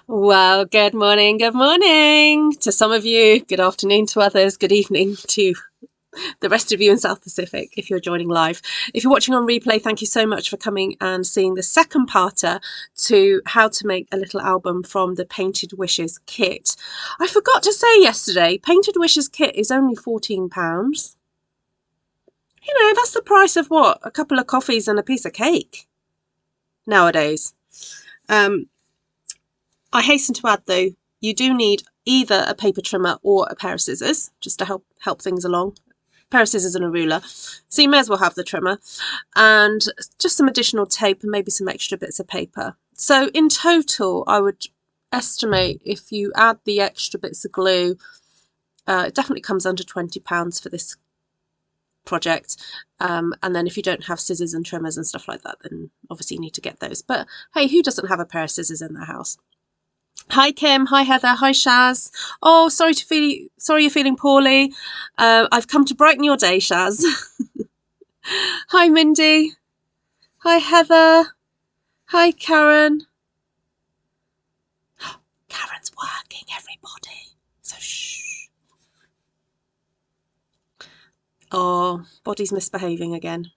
Well, good morning, good morning to some of you, good afternoon to others, good evening to the rest of you in South Pacific if you're joining live. If you're watching on replay, thank you so much for coming and seeing the second parter to how to make a little album from the Painted Wishes kit. I forgot to say yesterday, Painted Wishes kit is only £14. You know, that's the price of what? A couple of coffees and a piece of cake nowadays. I hasten to add though, you do need either a paper trimmer or a pair of scissors just to help things along. A pair of scissors and a ruler. So you may as well have the trimmer and just some additional tape and maybe some extra bits of paper. So in total, I would estimate if you add the extra bits of glue, it definitely comes under £20 for this project. And then if you don't have scissors and trimmers and stuff like that, then obviously you need to get those. But hey, who doesn't have a pair of scissors in their house? Hi Kim, hi Heather, hi Shaz. Oh, sorry you're feeling poorly. I've come to brighten your day, Shaz. Hi Mindy. Hi Heather. Hi Karen. Karen's working, everybody. So shh. Oh, body's misbehaving again.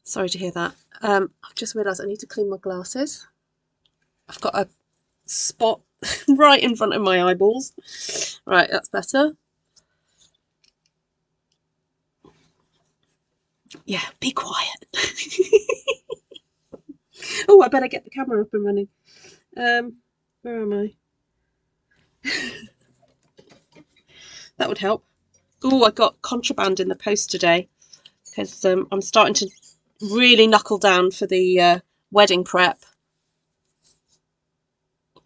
Sorry to hear that. I've just realised I need to clean my glasses. I've got a spot right in front of my eyeballs. Right, that's better. Yeah, be quiet. Oh, I better get the camera up and running. Where am I? That would help. Oh, I got contraband in the post today because I'm starting to really knuckle down for the wedding prep.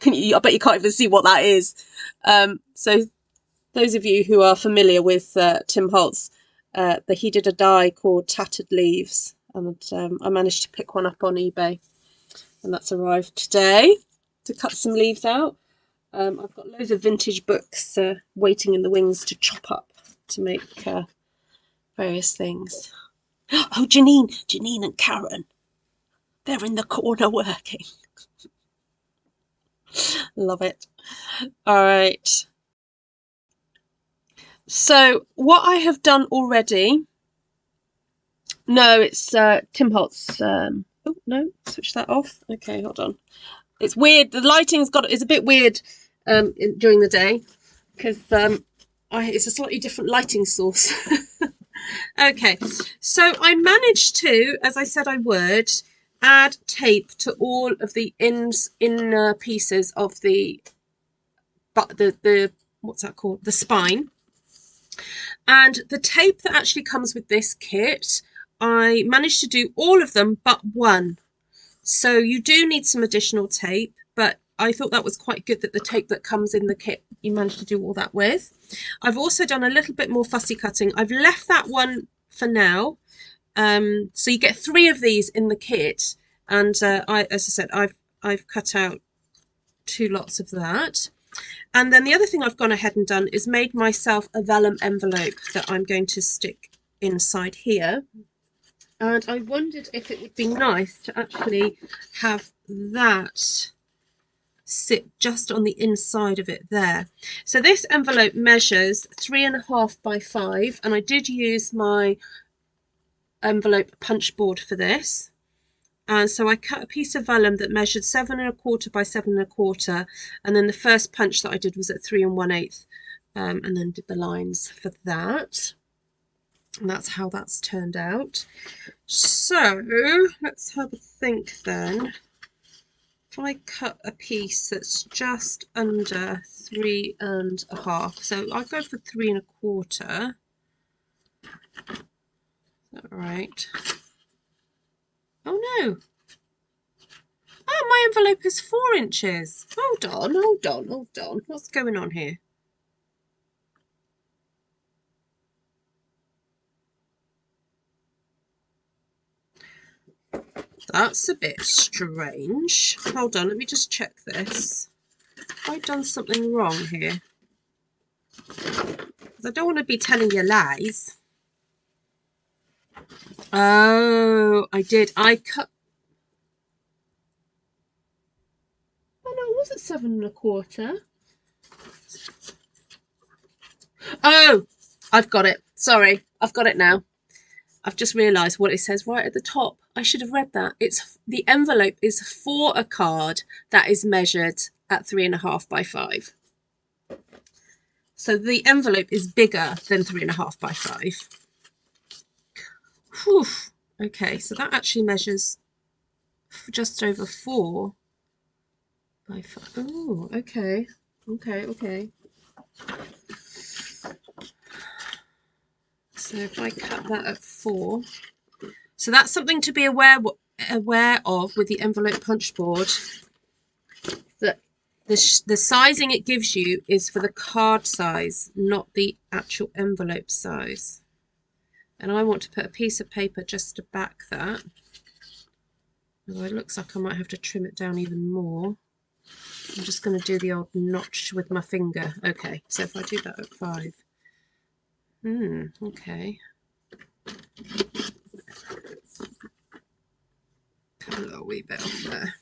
I bet you can't even see what that is. So those of you who are familiar with Tim Holtz, he did a die called Tattered Leaves, and I managed to pick one up on eBay, and that's arrived today to cut some leaves out. I've got loads of vintage books waiting in the wings to chop up to make various things. Oh, Janine and Karen, they're in the corner working. Love it. All right. So what I have done already, no, it's Tim Holtz. Oh no, switch that off. Okay, hold on. It's weird. The lighting's is a bit weird during the day because it's a slightly different lighting source. Okay, so I managed to, as I said I would, add tape to all of the inner pieces of the what's that called? The spine. And the tape that actually comes with this kit, I managed to do all of them but one. So you do need some additional tape, but I thought that was quite good that the tape that comes in the kit, you managed to do all that with. I've also done a little bit more fussy cutting. I've left that one for now. So you get 3 of these in the kit. And as I said, I've cut out 2 lots of that. And then the other thing I've gone ahead and done is made myself a vellum envelope that I'm going to stick inside here. And I wondered if it would be nice to actually have that sit just on the inside of it there. So this envelope measures 3.5 by 5, and I did use my envelope punch board for this. And so I cut a piece of vellum that measured 7.25 by 7.25, and then the first punch that I did was at 3 1/8, and then did the lines for that. And that's how that's turned out. So let's have a think then. If I cut a piece that's just under 3.5, so I'll go for 3.25. Is that right? Oh no. Oh, my envelope is 4 inches. Hold on. What's going on here? That's a bit strange. Hold on, let me just check this. Have I done something wrong here? Because I don't want to be telling you lies. Oh, I did. I cut... Oh, no, was it 7¼ Oh, I've got it. Sorry, I've got it now. I've just realised what it says right at the top. I should have read that. It's the envelope is for a card that is measured at 3.5 by 5. So the envelope is bigger than 3.5 by 5. Whew. Okay, so that actually measures just over 4 by 5. Oh, okay. Okay. So if I cut that at 4, so that's something to be aware of with the envelope punch board, that the sizing it gives you is for the card size, not the actual envelope size. And I want to put a piece of paper just to back that. Although it looks like I might have to trim it down even more. I'm just going to do the old notch with my finger. Okay, so if I do that at 5. Okay. Cut a little wee bit off there.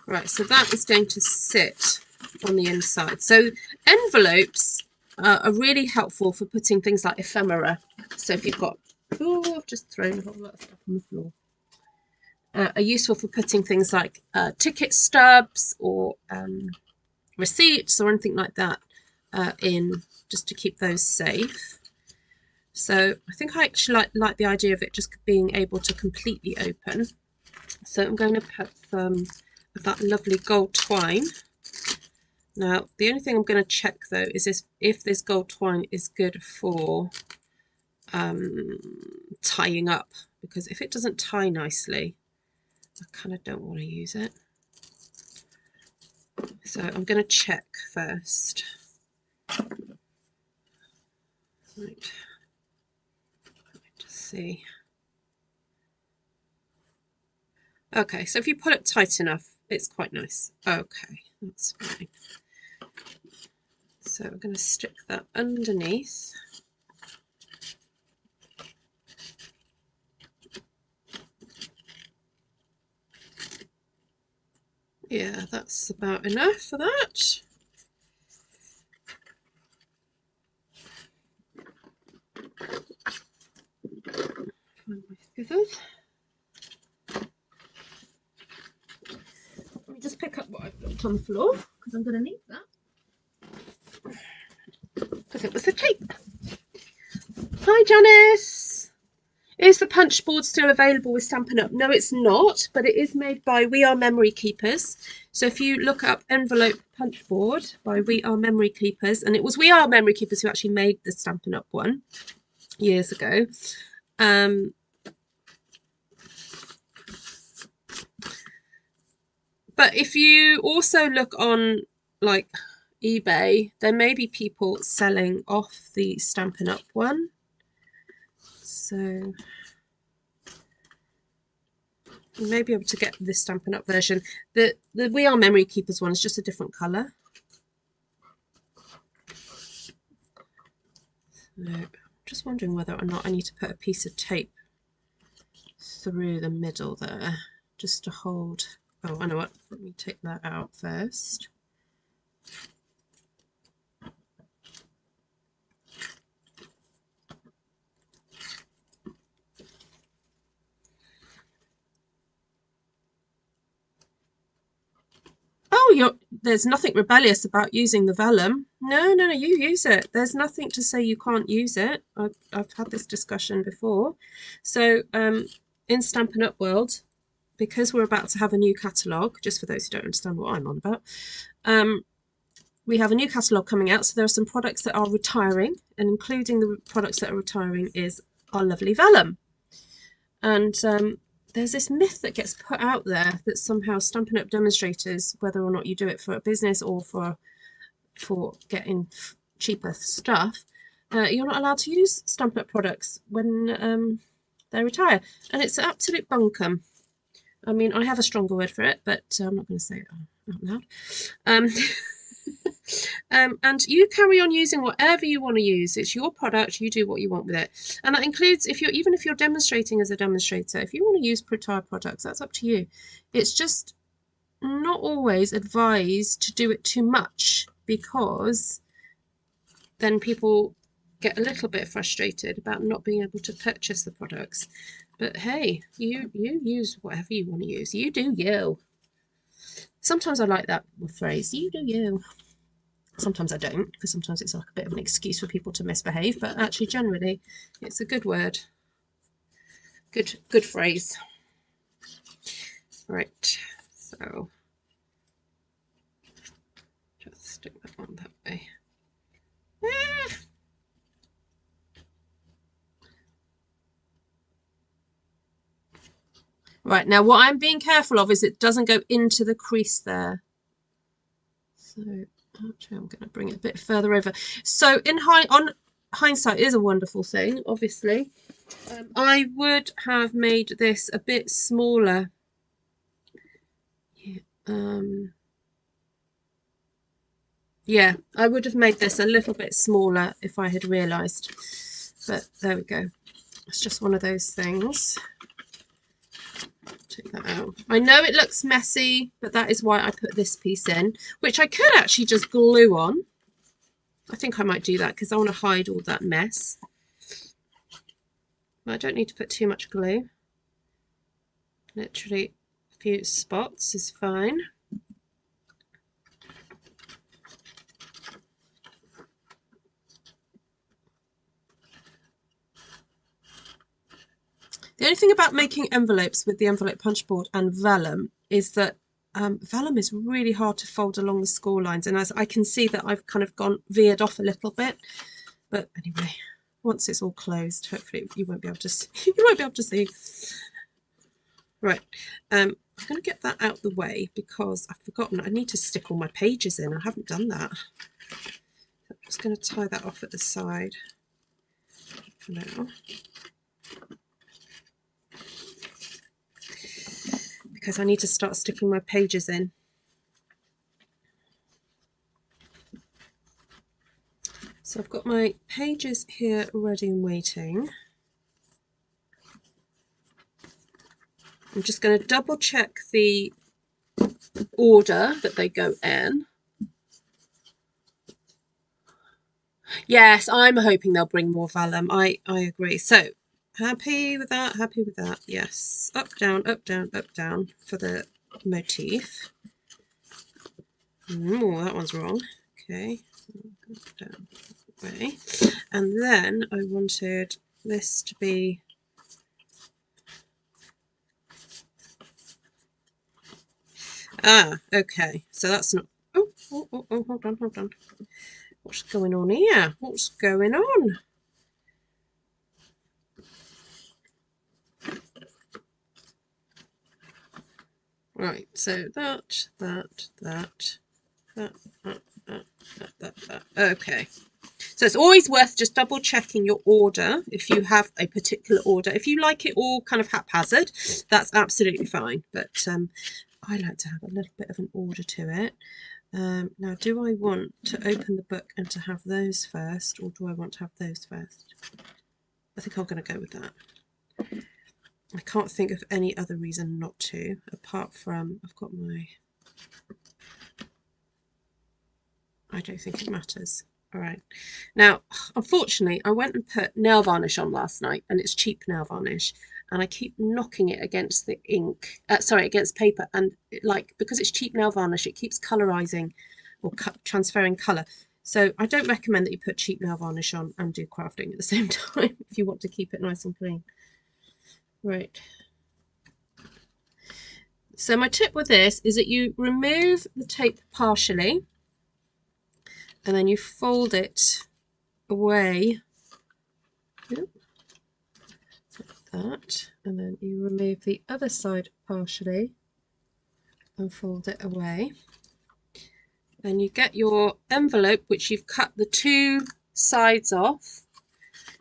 Right, so that is going to sit on the inside. So envelopes are really helpful for putting things like ephemera. So if you've got, oh, I've just thrown a whole lot of stuff on the floor. Are useful for putting things like ticket stubs or receipts or anything like that in, just to keep those safe. So I think I actually like the idea of it just being able to completely open. So I'm going to put some of that lovely gold twine. Now the only thing I'm going to check though is if this gold twine is good for tying up, because if it doesn't tie nicely, I kind of don't want to use it. So I'm going to check first. Right. Just see. Okay, so if you pull it tight enough, it's quite nice. Okay, that's fine. So I'm going to stick that underneath. Yeah, that's about enough for that. Find my scissors. Let me just pick up what I've got on the floor, because I'm going to need that. Because it was the tape. Hi Janice! Is the punch board still available with Stampin' Up? No, it's not, but it is made by We Are Memory Keepers. So if you look up envelope punch board by We Are Memory Keepers, and it was We Are Memory Keepers who actually made the Stampin' Up one years ago. But if you also look on like eBay, there may be people selling off the Stampin' Up one. So you may be able to get this Stampin' Up version. The We Are Memory Keepers one is just a different colour. So I'm just wondering whether or not I need to put a piece of tape through the middle there, just to hold. Oh, I know what. Let me take that out first. Oh, there's nothing rebellious about using the vellum. No, you use it. There's nothing to say you can't use it. I've had this discussion before. So in Stampin' Up world, because we're about to have a new catalogue, just for those who don't understand what I'm on about, we have a new catalogue coming out. So there are some products that are retiring, and including the products that are retiring is our lovely vellum. And there's this myth that gets put out there that somehow Stampin' Up demonstrators, whether or not you do it for a business or for getting cheaper stuff, you're not allowed to use Stampin' Up products when they retire. And it's an absolute bunkum. I mean, I have a stronger word for it, but I'm not going to say it out loud. And you carry on using whatever you want to use. It's your product. You do what you want with it, and that includes even if you're demonstrating as a demonstrator. If you want to use retire products, that's up to you. It's just not always advised to do it too much, because then people get a little bit frustrated about not being able to purchase the products. But hey, you use whatever you want to use. You do you. Sometimes I like that phrase, you do you. Sometimes I don't, because sometimes it's like a bit of an excuse for people to misbehave, but actually generally it's a good word. Good phrase. Right, so just stick that one that way. Right, now what I'm being careful of is it doesn't go into the crease there. So actually I'm going to bring it a bit further over. So on hindsight is a wonderful thing, obviously. I would have made this a bit smaller. Yeah, I would have made this a little bit smaller if I had realised. But there we go. It's just one of those things. Take that out. I know it looks messy, but that is why I put this piece in, which I could actually just glue on. I think I might do that because I want to hide all that mess. I don't need to put too much glue. Literally a few spots is fine. The only thing about making envelopes with the envelope punch board and vellum is that vellum is really hard to fold along the score lines, and as I can see that I've kind of veered off a little bit. But anyway, once it's all closed, hopefully you won't be able to see. You won't be able to see. Right, I'm going to get that out the way because I've forgotten I need to stick all my pages in. I haven't done that. I'm just going to tie that off at the side for now, because I need to start sticking my pages in. So I've got my pages here ready and waiting. I'm just going to double check the order that they go in. Yes, I'm hoping they'll bring more vellum. I agree. So happy with that, happy with that. Yes, up, down, up, down, up, down for the motif. Oh, that one's wrong. Okay, down way. And then I wanted this to be okay. So that's not. Oh, hold on. What's going on here? What's going on? Right, so that. Okay. So it's always worth just double checking your order if you have a particular order. If you like it all kind of haphazard, that's absolutely fine. But I like to have a little bit of an order to it. Now, do I want to open the book and to have those first, or do I want to have those first? I think I'm going to go with that. I can't think of any other reason not to, apart from I've got my... I don't think it matters. All right. Now, unfortunately, I went and put nail varnish on last night, and it's cheap nail varnish, and I keep knocking it against the ink, against paper, and because it's cheap nail varnish, it keeps colorizing or transferring color. So I don't recommend that you put cheap nail varnish on and do crafting at the same time if you want to keep it nice and clean. Right. So my tip with this is that you remove the tape partially, and then you fold it away like that, and then you remove the other side partially and fold it away. Then you get your envelope, which you've cut the two sides off.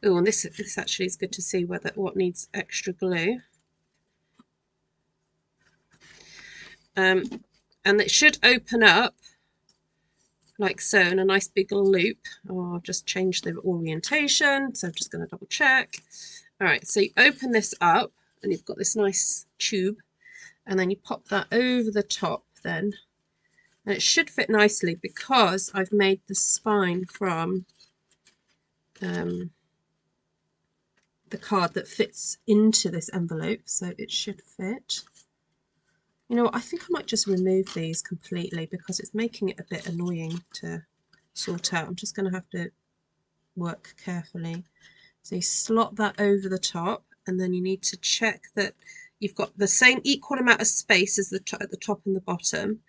Oh, and this actually is good to see what needs extra glue. And it should open up like so in a nice big loop. Oh, I've just changed the orientation, so I'm just going to double check. All right, so you open this up and you've got this nice tube, and then you pop that over the top then. And it should fit nicely because I've made the spine from the card that fits into this envelope, so it should fit. You know what, I think I might just remove these completely because it's making it a bit annoying to sort out. I'm just going to have to work carefully. So you slot that over the top, and then you need to check that you've got the same equal amount of space as at the top and the bottom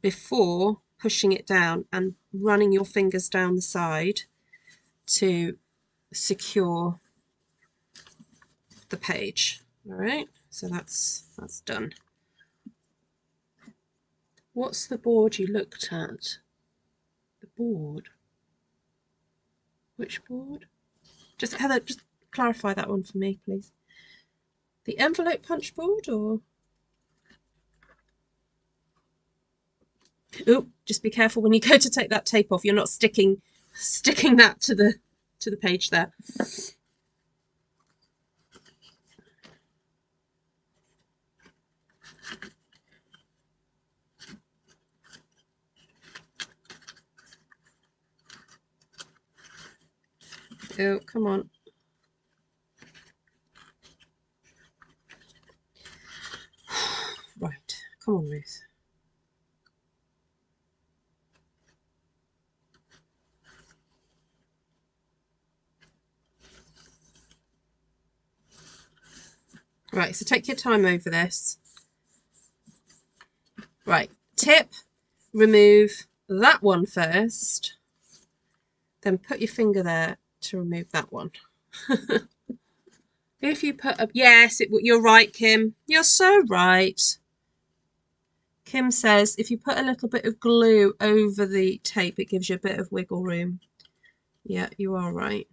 before pushing it down and running your fingers down the side to secure the page. All right, so that's done. What's the board you looked at? The board? Which board? Just Heather, just clarify that one for me, please. The envelope punch board, or? Oh, just be careful when you go to take that tape off. You're not sticking that to the page there. Oh, come on. Right, come on, Ruth. Right, so take your time over this. Right, tip, remove that one first, then put your finger there to remove that one. If you put up, yes, you're right, Kim. You're so right. Kim says if you put a little bit of glue over the tape, it gives you a bit of wiggle room. Yeah, you are right.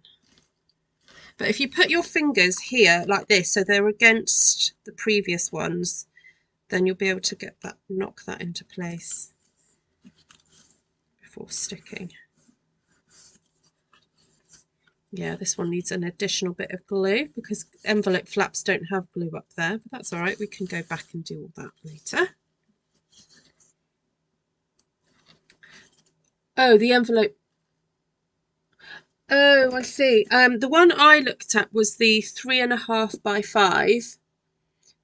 But if you put your fingers here like this, so they're against the previous ones, then you'll be able to get that, knock that into place before sticking. Yeah, this one needs an additional bit of glue because envelope flaps don't have glue up there, but that's all right. We can go back and do all that later. Oh, the envelope. Oh, I see. The one I looked at was the 3.5 by 5,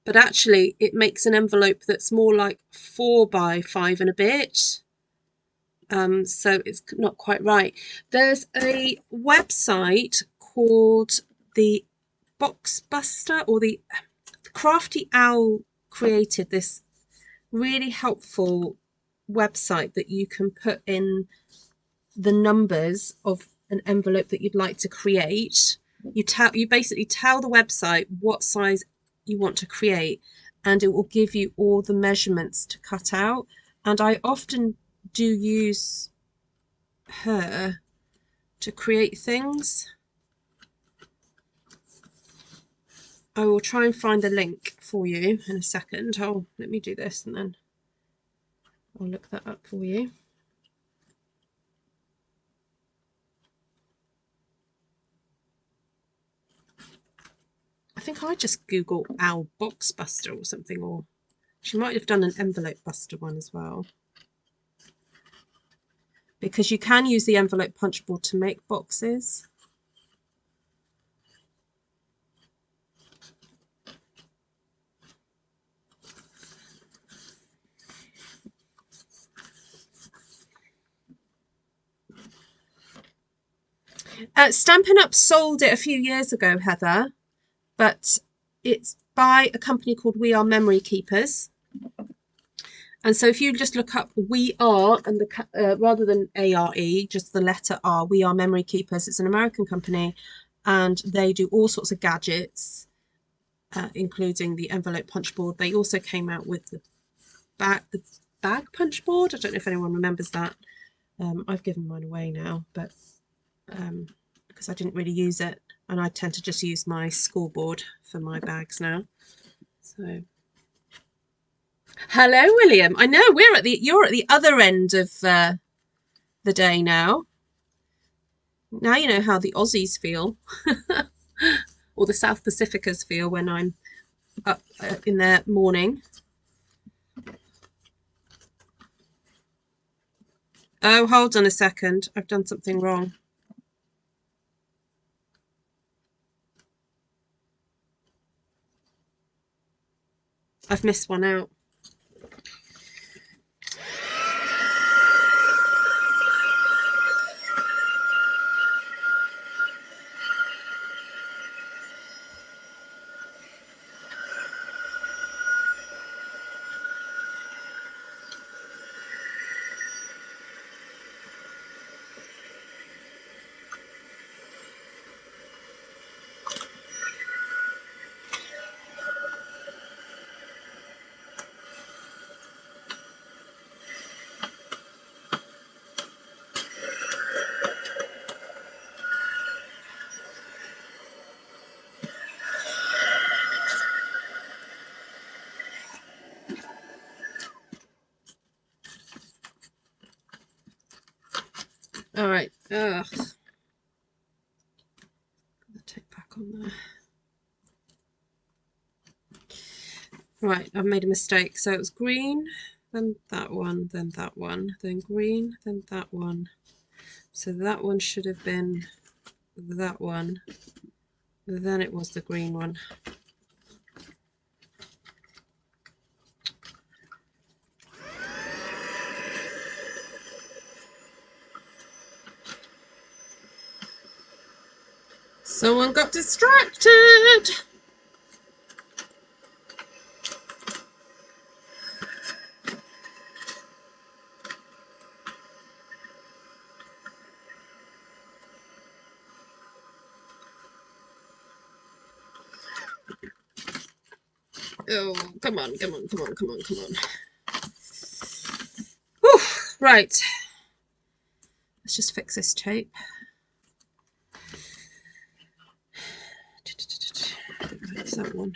but actually it makes an envelope that's more like 4 by 5 and a bit. So it's not quite right. There's a website called the Box Buster, or the Crafty Owl created this really helpful website that you can put in the numbers of an envelope that you'd like to create. You basically tell the website what size you want to create, and it will give you all the measurements to cut out. And I often do use her to create things. I will try and find the link for you in a second. Oh, let me do this and then I'll look that up for you. I think I just Google Owl Box Buster or something, or she might have done an envelope buster one as well. Because you can use the envelope punch board to make boxes. Stampin' Up sold it a few years ago, Heather, but it's by a company called We Are Memory Keepers. And so if you just look up We Are, and the rather than ARE, just the letter R, We Are Memory Keepers. It's an American company, and they do all sorts of gadgets, including the envelope punch board. They also came out with the bag punch board. I don't know if anyone remembers that. I've given mine away now, but because I didn't really use it, and I tend to just use my school board for my bags now. So. Hello, William. I know you're at the other end of the day now. Now you know how the Aussies feel, or the South Pacificers feel when I'm up in their morning. Oh, hold on a second. I've done something wrong. I've missed one out. All right. Ugh. Put the tape back on there. Right, I've made a mistake. So it was green, then that one, then that one, then green, then that one. So that one should have been that one. Then it was the green one. Someone got distracted. Oh, come on, come on, come on, come on, come on. Whew, right. Let's just fix this tape. That's that one.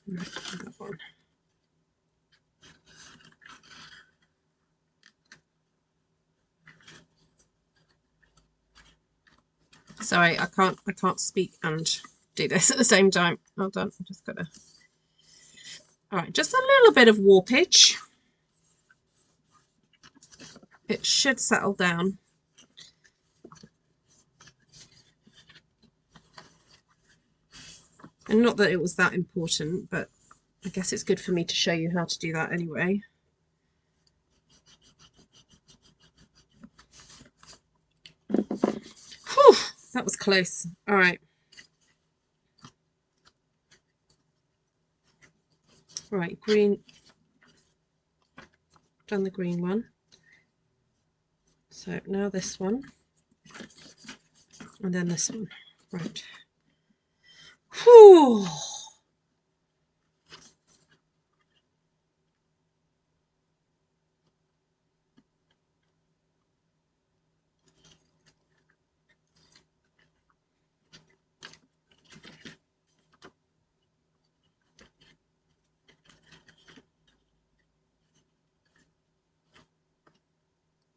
Right, that one. Sorry, I can't speak and do this at the same time. Hold on, I'm just gonna. All right, just a little bit of warpage. It should settle down. And not that it was that important, but I guess it's good for me to show you how to do that anyway. Whew, that was close. All right. Right, green. Done the green one. So now this one. And then this one. Right. Whew.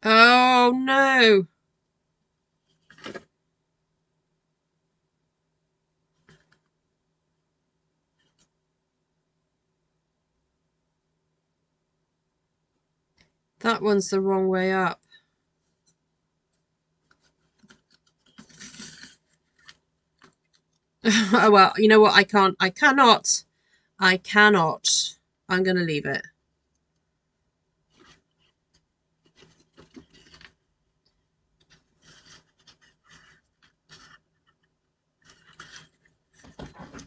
Oh no. That one's the wrong way up. Oh well, you know what? I cannot. I'm going to leave it.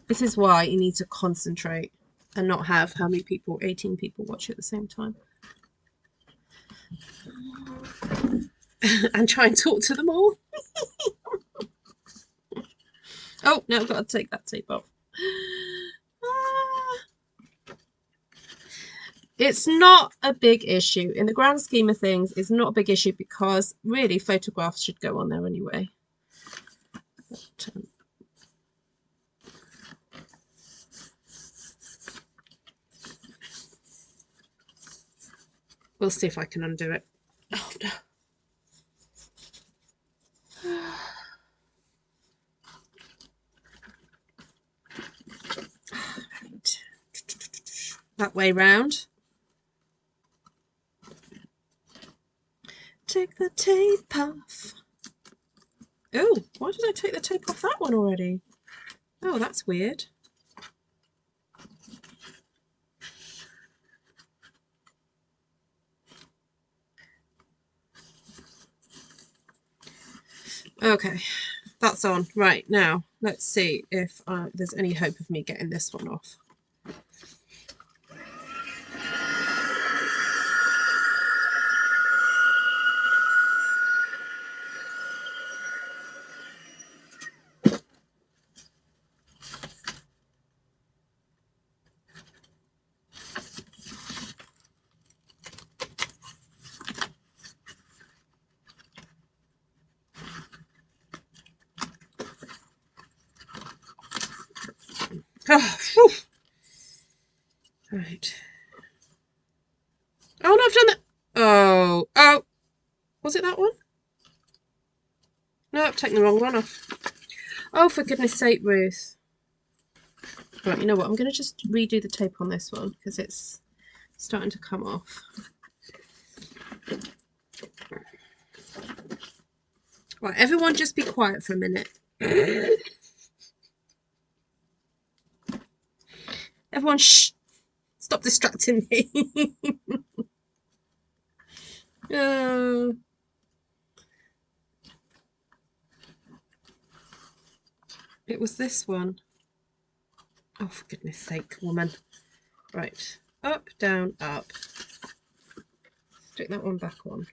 This is why you need to concentrate and not have how many people, 18 people watch at the same time. And try and talk to them all. Oh, no, I've got to take that tape off. It's not a big issue. In the grand scheme of things, it's not a big issue because really photographs should go on there anyway. But, we'll see if I can undo it. Oh, no. Right. That way round. Take the tape off. Oh, why did I take the tape off that one already? Oh, that's weird. Okay, that's on. Right, now let's see if there's any hope of me getting this one off. Oh, whew. Right. Oh, no, I've done that. Oh, was it that one? No, I've taken the wrong one off. Oh, for goodness sake, Ruth. Right, you know what? I'm going to just redo the tape on this one because it's starting to come off. Right, everyone just be quiet for a minute. Everyone, shh. Stop distracting me. It was this one. Oh, for goodness sake, woman. Right, up, down, up. Stick that one back on.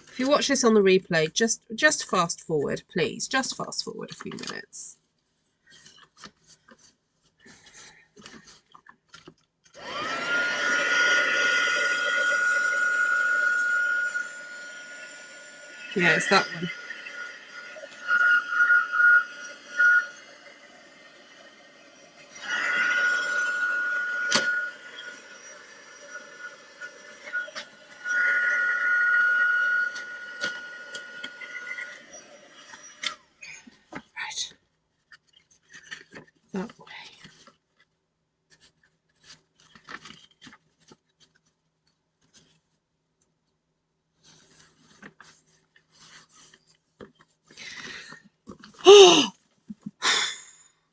If you watch this on the replay, just fast forward, please. Just fast forward a few minutes. Yeah, it's that one. Right. That way.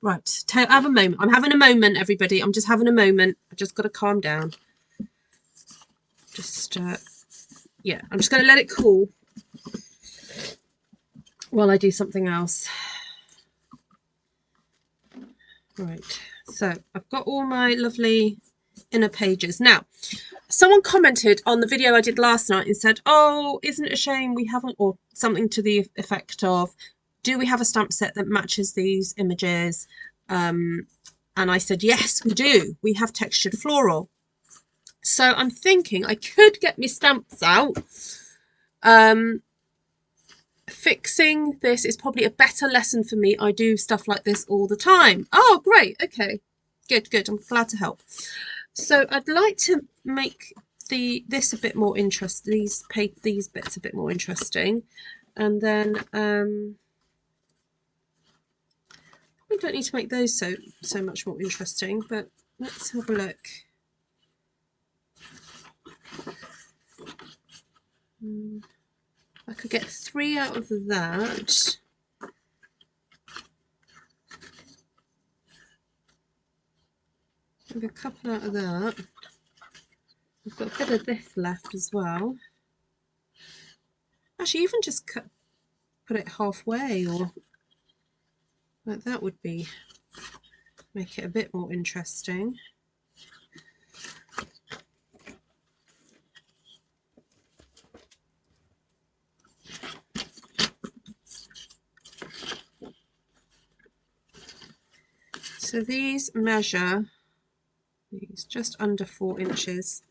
Right, have a moment. I'm having a moment, everybody. I'm just having a moment. I just got to calm down. Just, yeah, I'm just going to let it cool while I do something else. Right, so I've got all my lovely inner pages. Now, someone commented on the video I did last night and said, oh, isn't it a shame we haven't, or something to the effect of, do we have a stamp set that matches these images? And I said, yes, we do. We have textured floral. So I'm thinking I could get my stamps out. Fixing this is probably a better lesson for me. I do stuff like this all the time. Oh, great. Okay, good. I'm glad to help. So I'd like to make this a bit more interesting. These bits a bit more interesting, and then we don't need to make those so much more interesting. But let's have a look. I could get 3 out of that. Maybe a couple out of that. I've got a bit of this left as well. Actually, even just put it halfway, or like that would be make it a bit more interesting. So these measure just under 4 inches.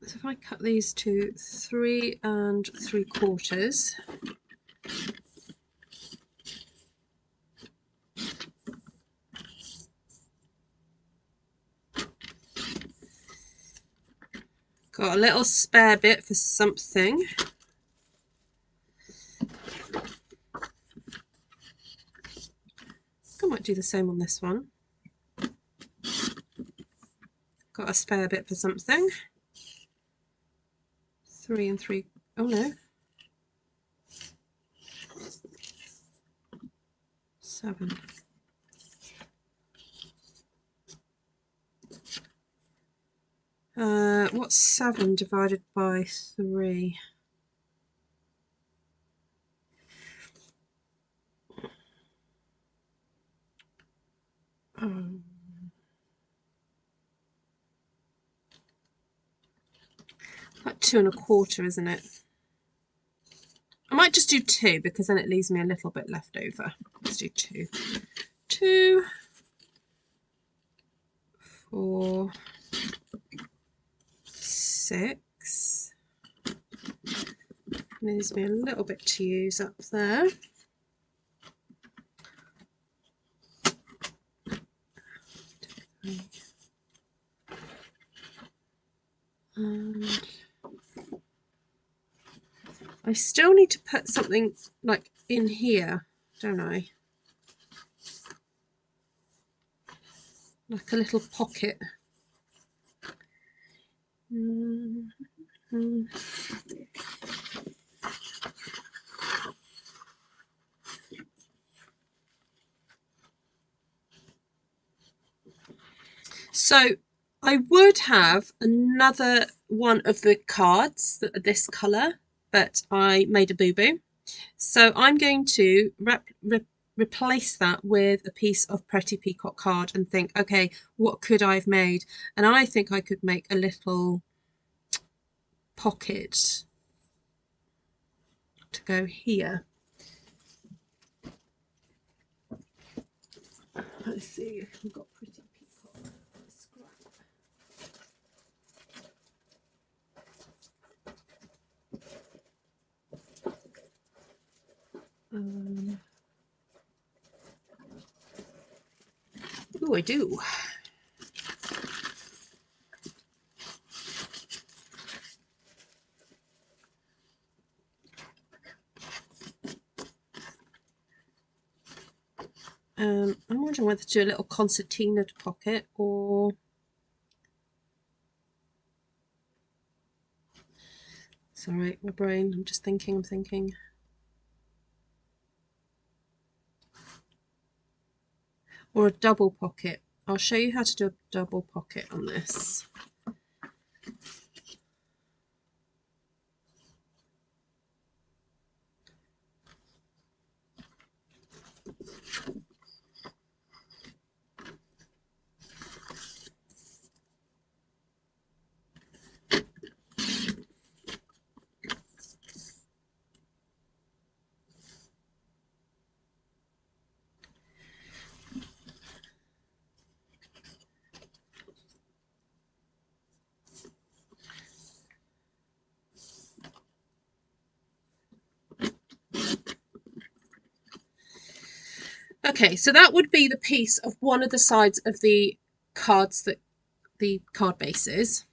So if I cut these to 3 3/4, got a little spare bit for something. I might do the same on this one. Got a spare bit for something. 3 3. Oh no. 7. What's 7 divided by 3? Like 2 1/4, isn't it? I might just do 2 because then it leaves me a little bit left over. Let's do 2. 2, 4, 6. Leaves me a little bit to use up there. And I still need to put something like in here, don't I? Like a little pocket. So I would have another one of the cards that are this colour, but I made a boo-boo. So I'm going to replace that with a piece of Pretty Peacock card and think, okay, what could I have made? And I think I could make a little pocket to go here. Let's see if we've got Pretty Peacock scrap. Oh, I do. I'm wondering whether to do a little concertinaed pocket or sorry, my brain, I'm just thinking, I'm thinking. Or a double pocket. I'll show you how to do a double pocket on this. Okay, so that would be the piece of one of the sides of the cards, that the card base is.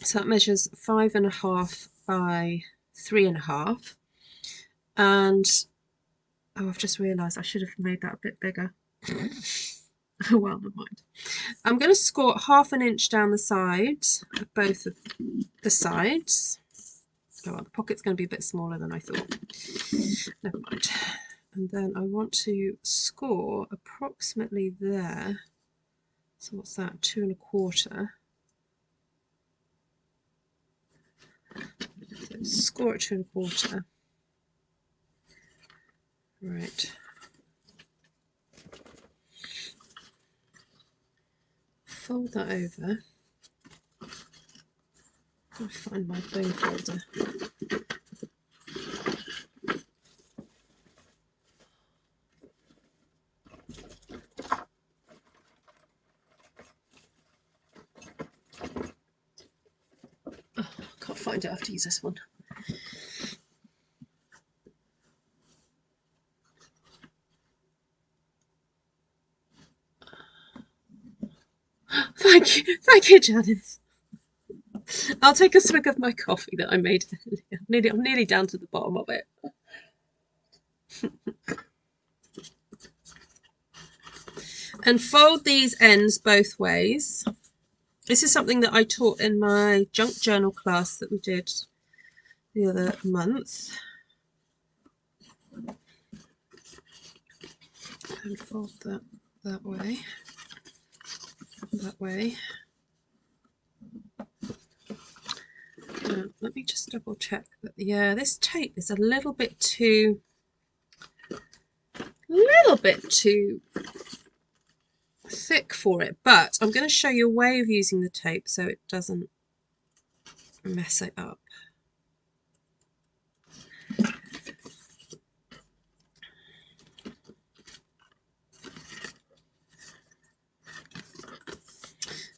So that measures 5.5 by 3.5. And oh, I've just realised I should have made that a bit bigger. Oh well, never mind. I'm going to score 1/2 inch down the side of both of the sides. Oh well, the pocket's going to be a bit smaller than I thought. Never mind. And then I want to score approximately there. So what's that? 2 1/4. So score at 2 1/4. Right. Fold that over. I'll find my bone folder. find it. I have to use this one. Thank you, Janice. I'll take a swig of my coffee that I made earlier. I'm nearly down to the bottom of it. And fold these ends both ways. This is something that I taught in my junk journal class that we did the other month. And fold that way, that way. Let me just double check that. Yeah, this tape is a little bit too thick for it, but I'm going to show you a way of using the tape so it doesn't mess it up.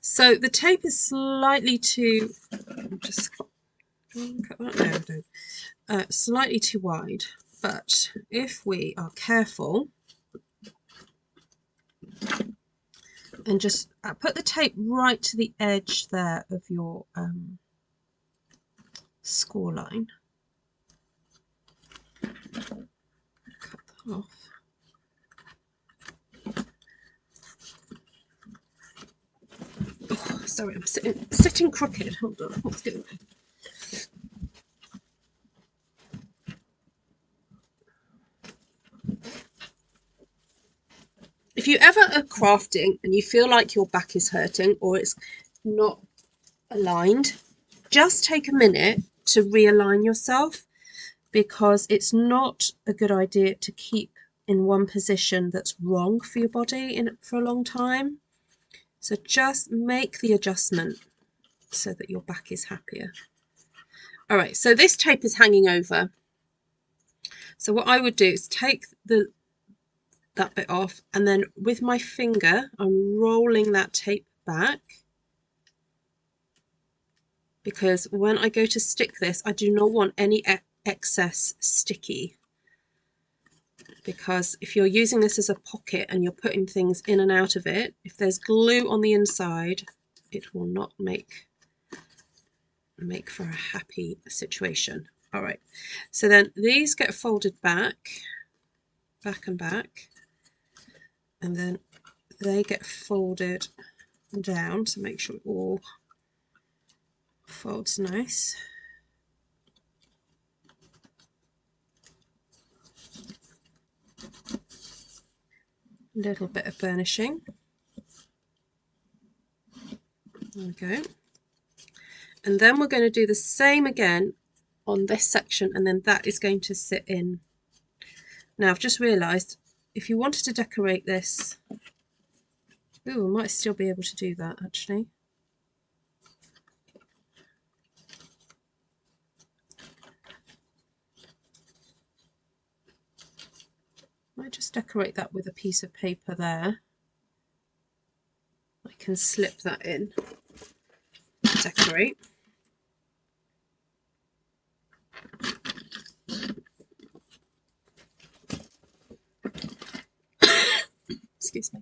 So the tape is slightly too, just cut that, no, I don't. Slightly too wide, but if we are careful and just put the tape right to the edge there of your score line, cut that off. Oh, sorry, I'm sitting crooked. Hold on, let's do it. If you ever are crafting and you feel like your back is hurting or it's not aligned, just take a minute to realign yourself, because it's not a good idea to keep in one position that's wrong for your body for a long time. So just make the adjustment so that your back is happier. All right, so this tape is hanging over. So what I would do is take that bit off, and then with my finger I'm rolling that tape back, because when I go to stick this, I do not want any excess sticky, because if you're using this as a pocket and you're putting things in and out of it, if there's glue on the inside, it will not make for a happy situation. All right, so then these get folded back and back, and then they get folded down, so make sure it all folds nice. A little bit of burnishing. There we go. And then we're going to do the same again on this section, and then that is going to sit in. Now I've just realised, if you wanted to decorate this, ooh, I might still be able to do that actually. I might just decorate that with a piece of paper there. I can slip that in, decorate. Excuse me.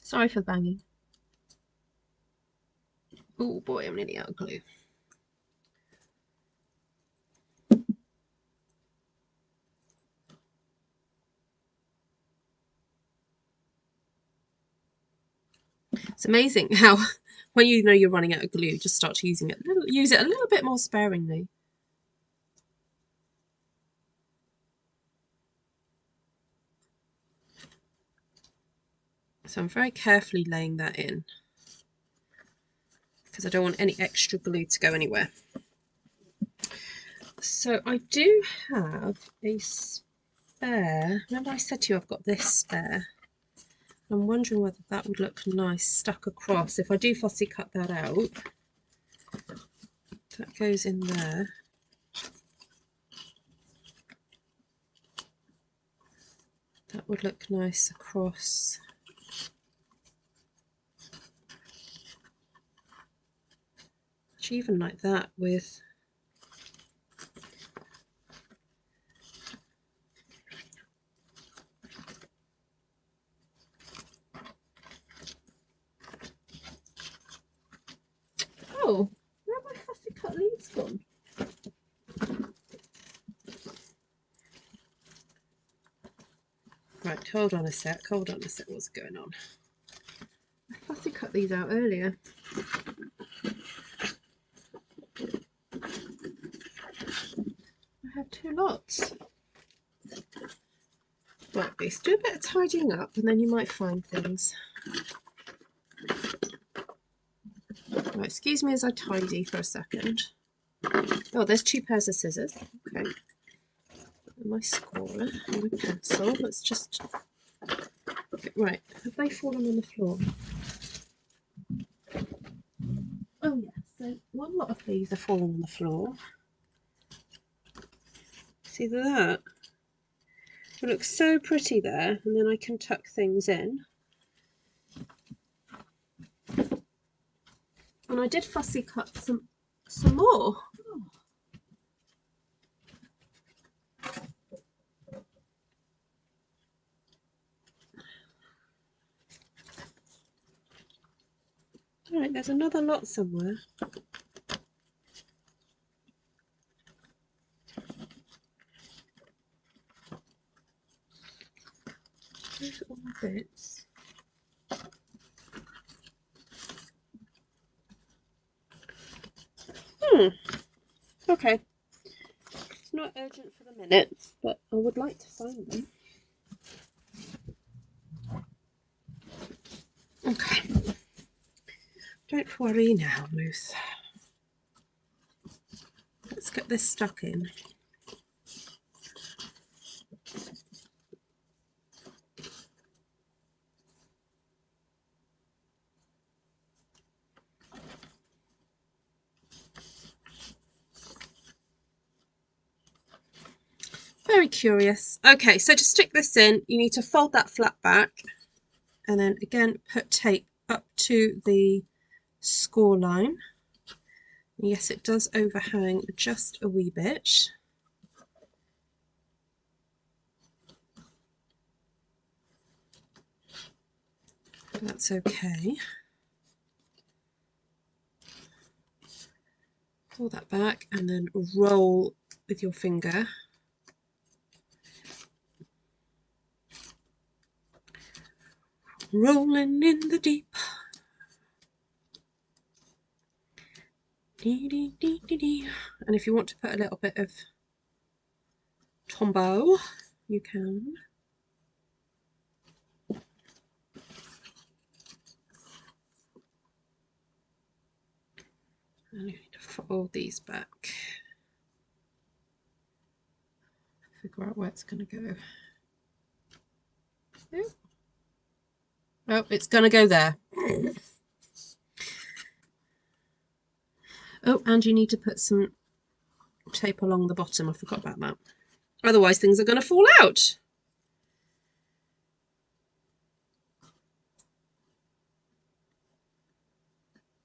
Sorry for banging. Oh boy, I'm nearly out of glue. It's amazing how when you know you're running out of glue, just start to use it a little bit more sparingly. So I'm very carefully laying that in, because I don't want any extra glue to go anywhere. So I do have a spare. Remember I said to you I've got this spare. I'm wondering whether that would look nice stuck across. If I do fussy cut that out, that goes in there. That would look nice across gosh, even like that with oh, where have my fussy cut leaves gone? Right, hold on a sec, what's going on? I fussy cut these out earlier. I have two lots. Right, Beast, do a bit of tidying up and then you might find things. Right, excuse me as I tidy for a second. Oh, there's two pairs of scissors. Okay. And my scorer and my pencil. Let's just... Okay, right, have they fallen on the floor? Oh yeah, so one lot of these are falling on the floor. See that? It looks so pretty there, and then I can tuck things in. And I did fussy cut some more. Oh. All right, there's another lot somewhere. Those are all my bits. Okay. It's not urgent for the minute, but I would like to find them. Okay. Don't worry now, Ruth. Let's get this stuck in. Very curious. Okay, so to stick this in, you need to fold that flat back and then again put tape up to the score line. Yes, it does overhang just a wee bit. That's okay. Pull that back and then roll with your finger. Rolling in the deep. Dee, dee, dee, dee, dee. And if you want to put a little bit of tombow, you can. And you need to fold these back. Figure out where it's going to go. Oh, it's going to go there. Oh, and you need to put some tape along the bottom. I forgot about that. Otherwise, things are going to fall out.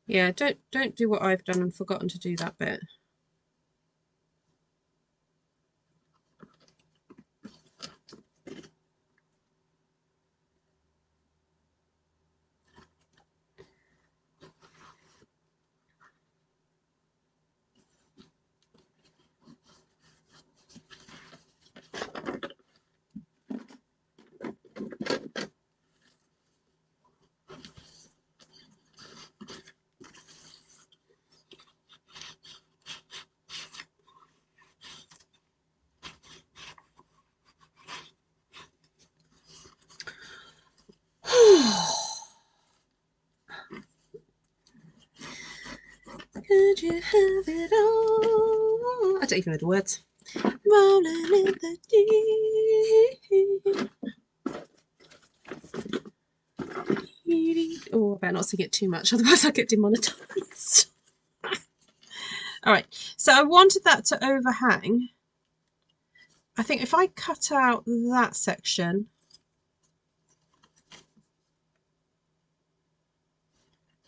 Yeah, don't do what I've done and forgotten to do that bit. Could you have it all? I don't even know the words. Rolling in the deep. Oh, I better not sing it too much, otherwise I'll get demonetized. Alright, so I wanted that to overhang. I think if I cut out that section,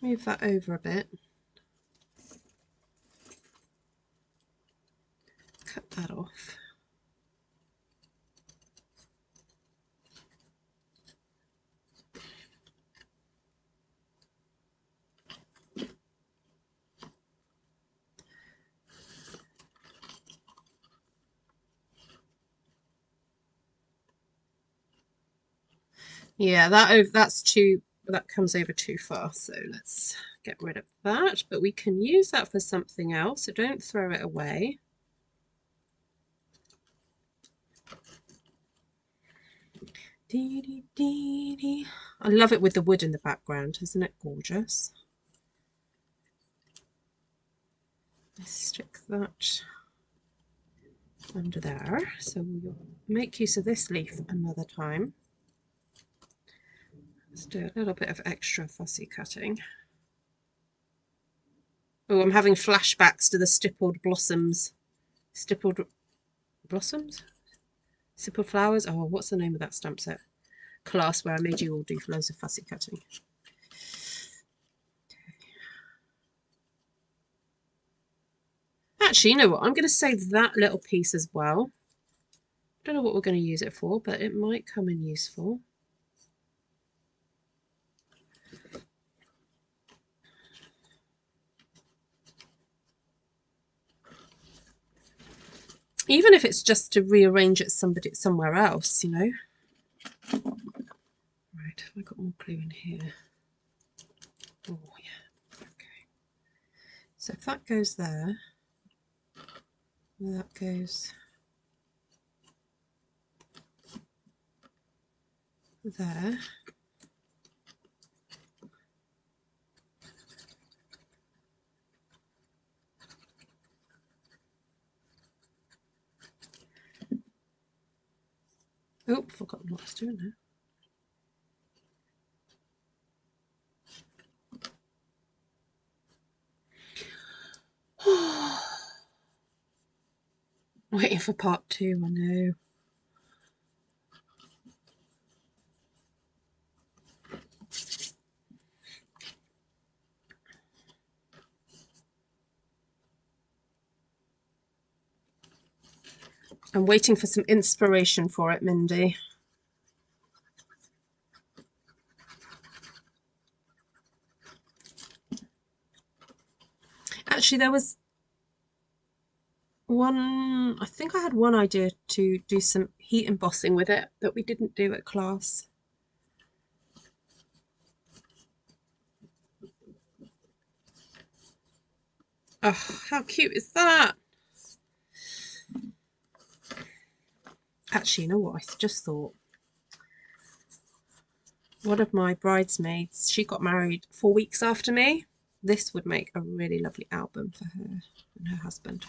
move that over a bit. that off. Yeah, that comes over too far, so let's get rid of that. But we can use that for something else, so don't throw it away. Dee, dee, dee, dee. I love it with the wood in the background, isn't it gorgeous? Let's stick that under there, so we'll make use of this leaf another time. Let's do a little bit of extra fussy cutting. Oh, I'm having flashbacks to the stippled blossoms. Stippled blossoms? Stippled flowers? Oh, what's the name of that stamp set? Class where I made you all do loads of fussy cutting. Actually, you know what? I'm going to save that little piece as well. Don't know what we're going to use it for, but it might come in useful. Even if it's just to rearrange it somewhere else, you know. Right, have I got more glue in here? Oh yeah. Okay. So if that goes there, that goes there. Oh, forgotten what I was doing there. Waiting for part 2, I know. I'm waiting for some inspiration for it, Mindy. Actually, there was one, I think I had one idea to do some heat embossing with it that we didn't do at class. Oh, how cute is that? Actually, you know what? I just thought one of my bridesmaids, she got married 4 weeks after me. This would make a really lovely album for her and her husband.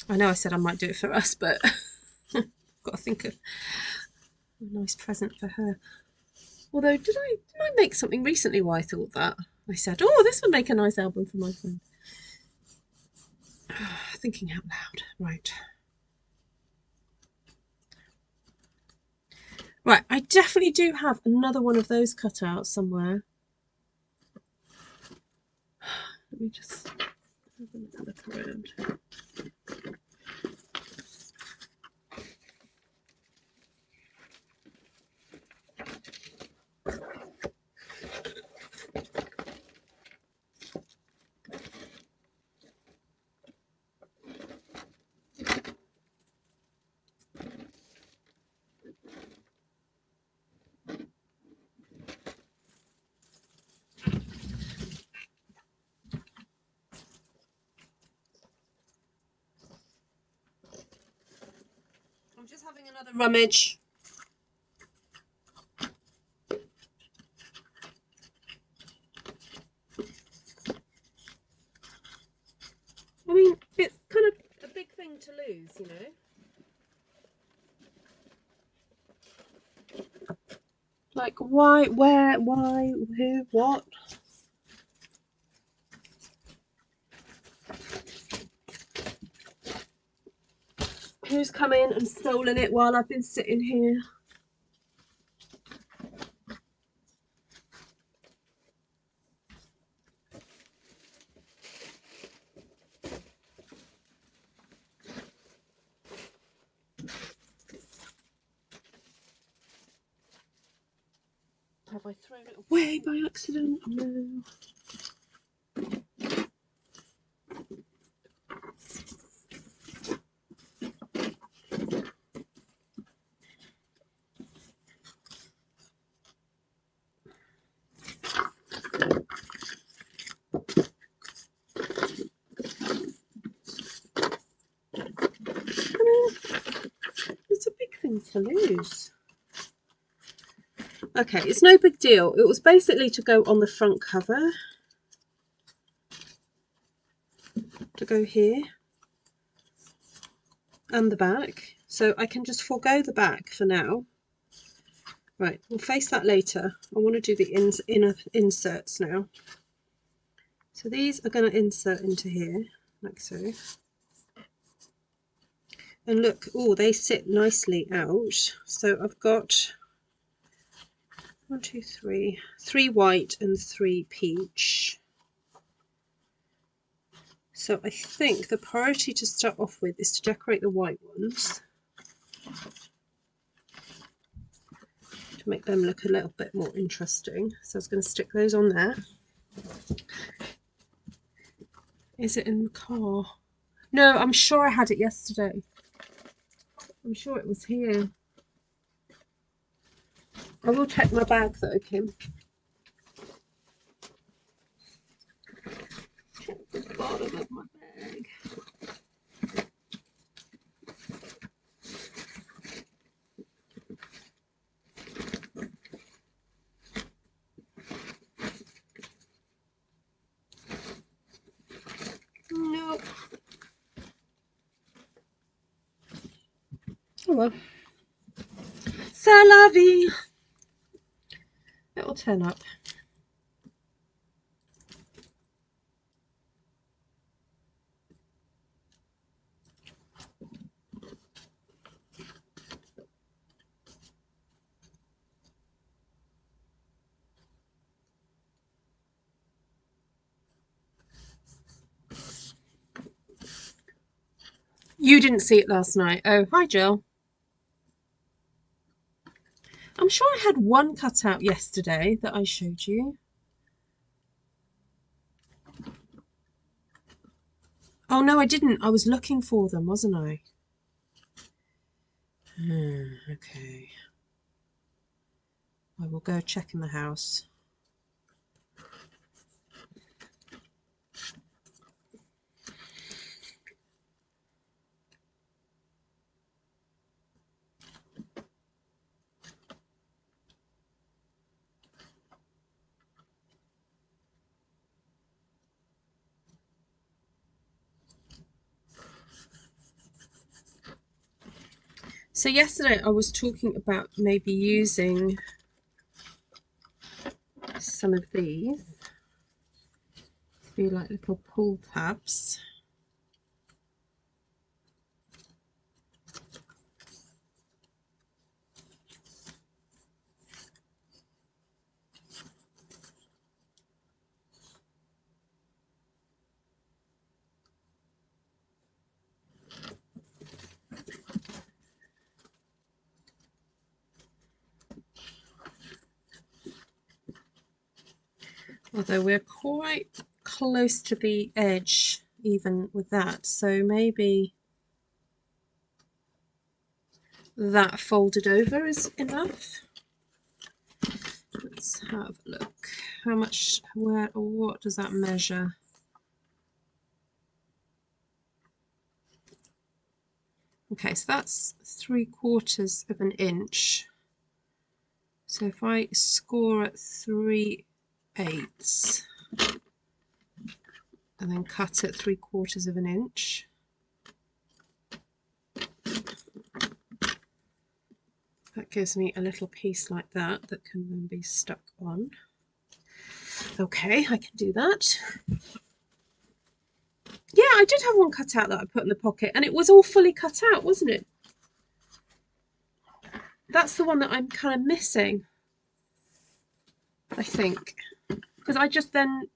I know I said I might do it for us, but I've got to think of a nice present for her. Although, did I make something recently where I thought that? I said, oh, this would make a nice album for my friend. Thinking out loud. Right. Right, I definitely do have another one of those cut out somewhere. Let me just have a look around. I'm just having another rummage. I mean, it's kind of a big thing to lose, you know. Like, why, where, why, who, what? Who's come in and stolen it while I've been sitting here? Have I thrown it away by accident? No. It's a big thing to lose. Okay, it's no big deal. It was basically to go on the front cover. To go here. And the back. So I can just forego the back for now. Right, we'll face that later. I want to do the inner inserts now. So these are going to insert into here, like so. And look, oh, they sit nicely out. So I've got 1, 2, 3, 3 white and 3 peach. So I think the priority to start off with is to decorate the white ones. To make them look a little bit more interesting. So I was going to stick those on there. Is it in the car? No, I'm sure I had it yesterday. I'm sure it was here. I will check my bag though, Kim. Check the bottom of my bag. Nope. Oh well. C'est la vie. It will turn up. You didn't see it last night. Oh, hi, Jill. I'm sure I had one cut out yesterday that I showed you. Oh, no, I didn't. I was looking for them, wasn't I? Okay. I will go check in the house. So yesterday I was talking about maybe using some of these to be like little pull tabs. Although we're quite close to the edge even with that, so maybe that folded over is enough. Let's have a look. How much, where or what does that measure? Okay, so that's 3/4 of an inch. So if I score at 3/8 and then cut at 3/4 of an inch. That gives me a little piece like that that can then be stuck on. Okay, I can do that. Yeah, I did have one cut out that I put in the pocket and it was all fully cut out, wasn't it? That's the one that I'm kind of missing, I think, because I just then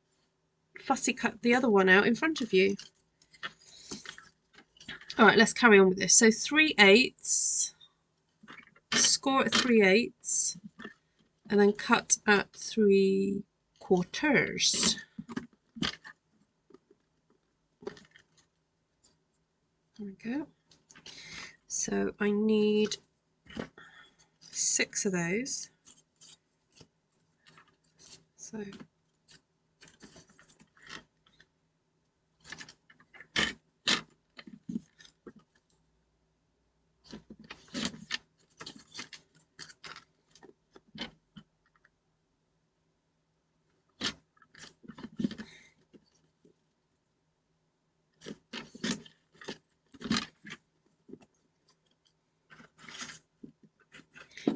fussy cut the other one out in front of you. All right, let's carry on with this. So 3/8, score at 3/8, and then cut at 3/4. There we go. So I need 6 of those. So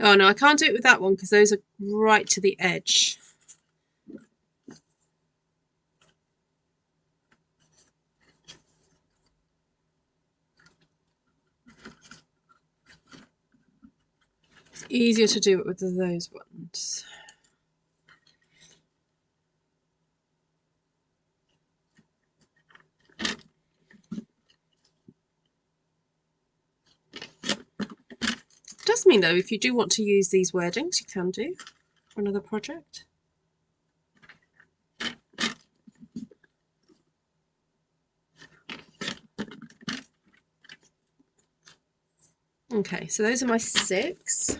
oh no, I can't do it with that one because those are right to the edge. It's easier to do it with those ones. It does mean though, if you do want to use these wordings, you can do for another project. Okay, so those are my 6.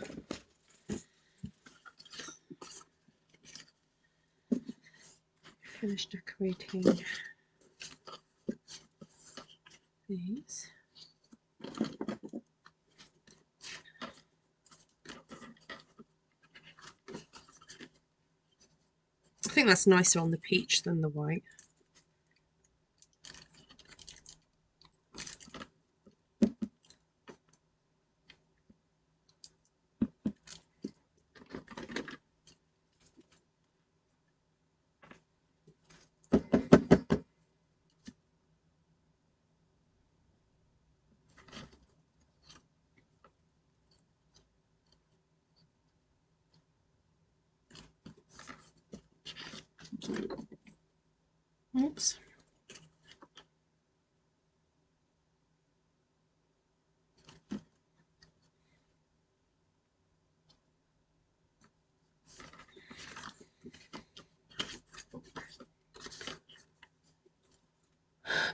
Finish decorating these. I think that's nicer on the peach than the white. Oops.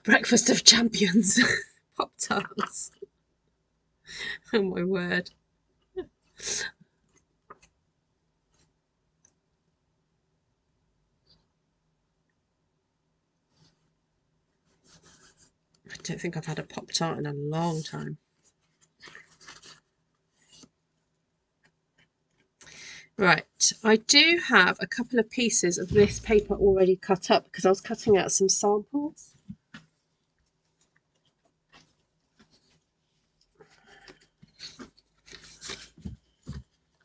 Breakfast of champions. Pop-Tarts. Oh my word. I don't think I've had a Pop-Tart in a long time. Right, I do have a couple of pieces of this paper already cut up because I was cutting out some samples.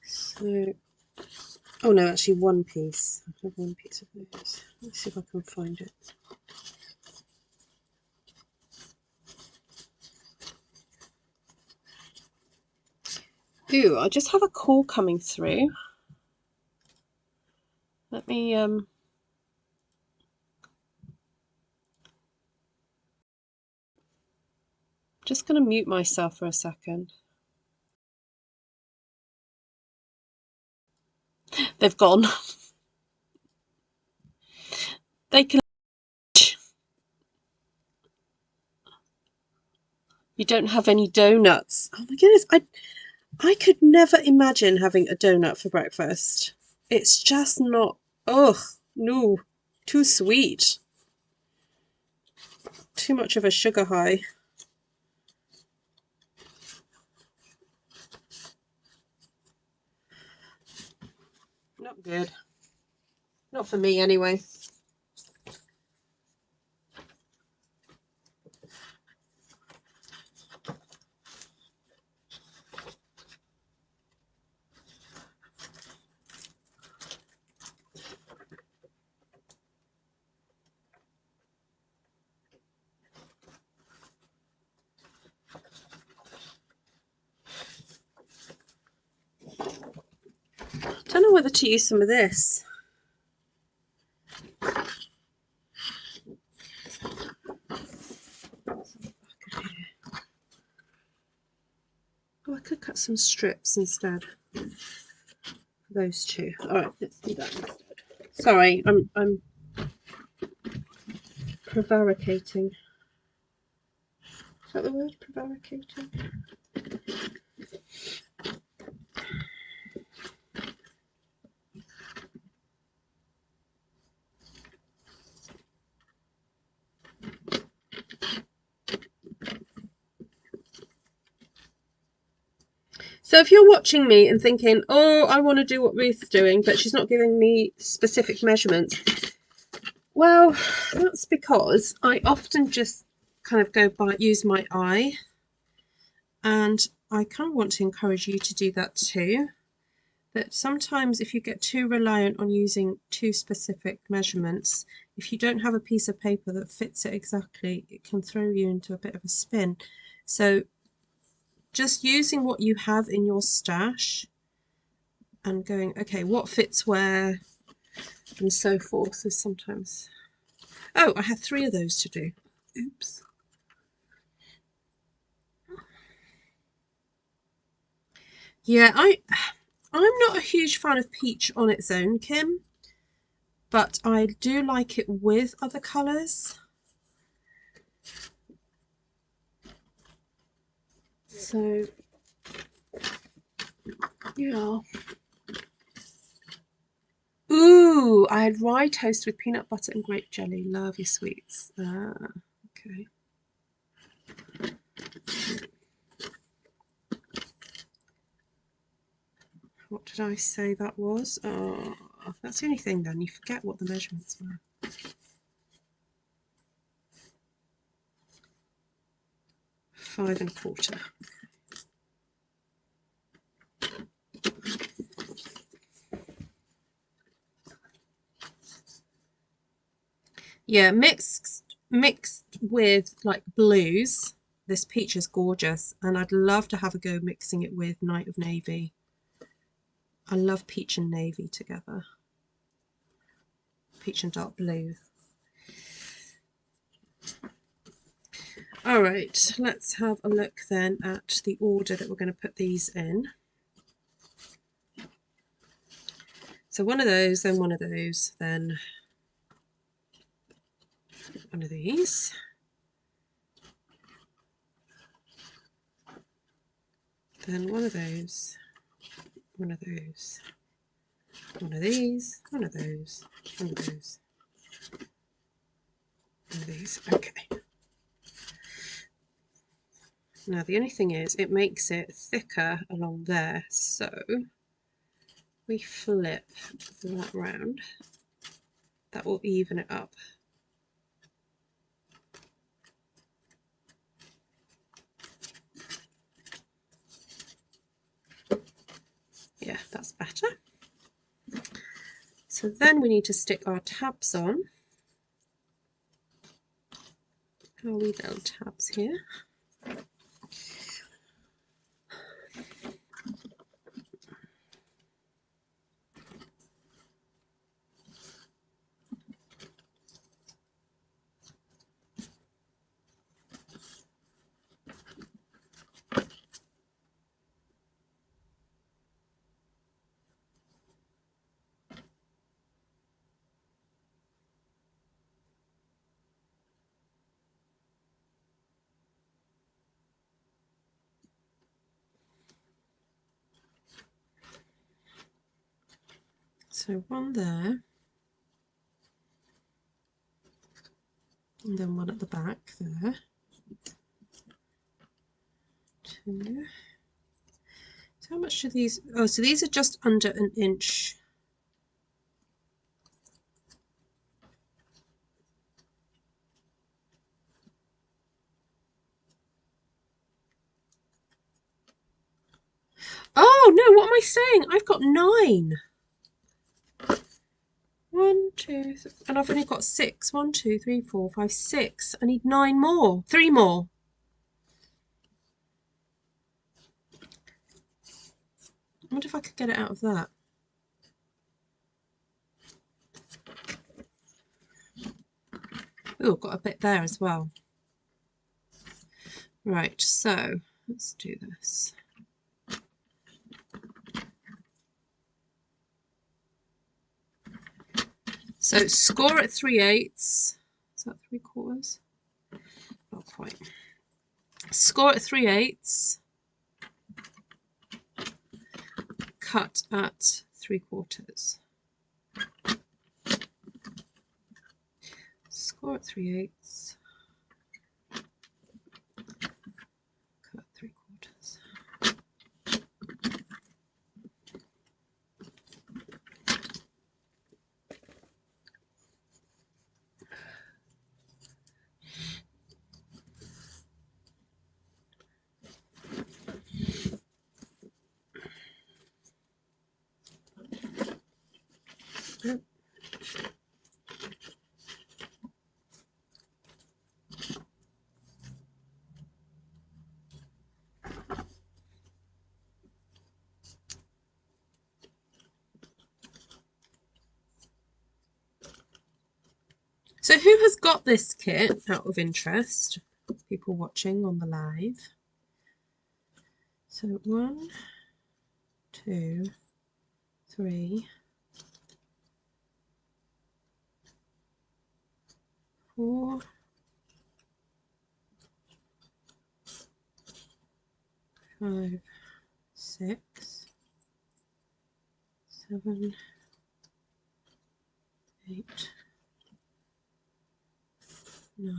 So, oh no, actually one piece. I have one piece of those. Let's see if I can find it. Ooh, I just have a call coming through. Let me just going to mute myself for a second. They've gone. They can. You don't have any donuts. Oh my goodness, I could never imagine having a donut for breakfast. It's just not. Ugh, no, too sweet. Too much of a sugar high. Not good. Not for me anyway. Don't know whether to use some of this. Oh, I could cut some strips instead. those two. All right, let's do that instead. Sorry, I'm prevaricating. Is that the word, prevaricating? So if you're watching me and thinking, oh, I want to do what Ruth's doing, but she's not giving me specific measurements, well, that's because I often just kind of go by, use my eye, and I kind of want to encourage you to do that too. But sometimes if you get too reliant on using too specific measurements, if you don't have a piece of paper that fits it exactly, it can throw you into a bit of a spin. So just using what you have in your stash and going, okay, what fits where and so forth is sometimes... Oh, I had 3 of those to do. Oops. Yeah, I'm not a huge fan of peach on its own, Kim, but I do like it with other colours. So, yeah. Ooh, I had rye toast with peanut butter and grape jelly. Lovely sweets. Okay. What did I say that was? Oh, that's the only thing then. You forget what the measurements were. Five and a quarter. Yeah, mixed with like blues. This peach is gorgeous, and I'd love to have a go mixing it with Night of Navy. I love peach and navy together. Peach and dark blue. All right, let's have a look then at the order that we're going to put these in. So one of those, then one of those, then one of these. Then one of those, one of those, one of these, one of those, one of those, one of these. Okay. Now the only thing is it makes it thicker along there, so we flip that round. That will even it up. Yeah, that's better. So then we need to stick our tabs on. Our wee little tabs here. So one there, and then one at the back there. 2. So how much do these? Oh, so these are just under an inch. Oh no, what am I saying? I've got 9. 1, 2, and I've only got 6. 1, 2, 3, 4, 5, 6. I need 9 more. 3 more. I wonder if I could get it out of that. Oh, got a bit there as well. Right, so let's do this. So score at 3/8. Is that 3/4? Not quite. Score at 3/8. Cut at 3/4. Score at 3/8. Cut 3/4. So who has got this kit out of interest? People watching on the live. So 1, 2, 3, 4, 5, 6, 7, 8, 9.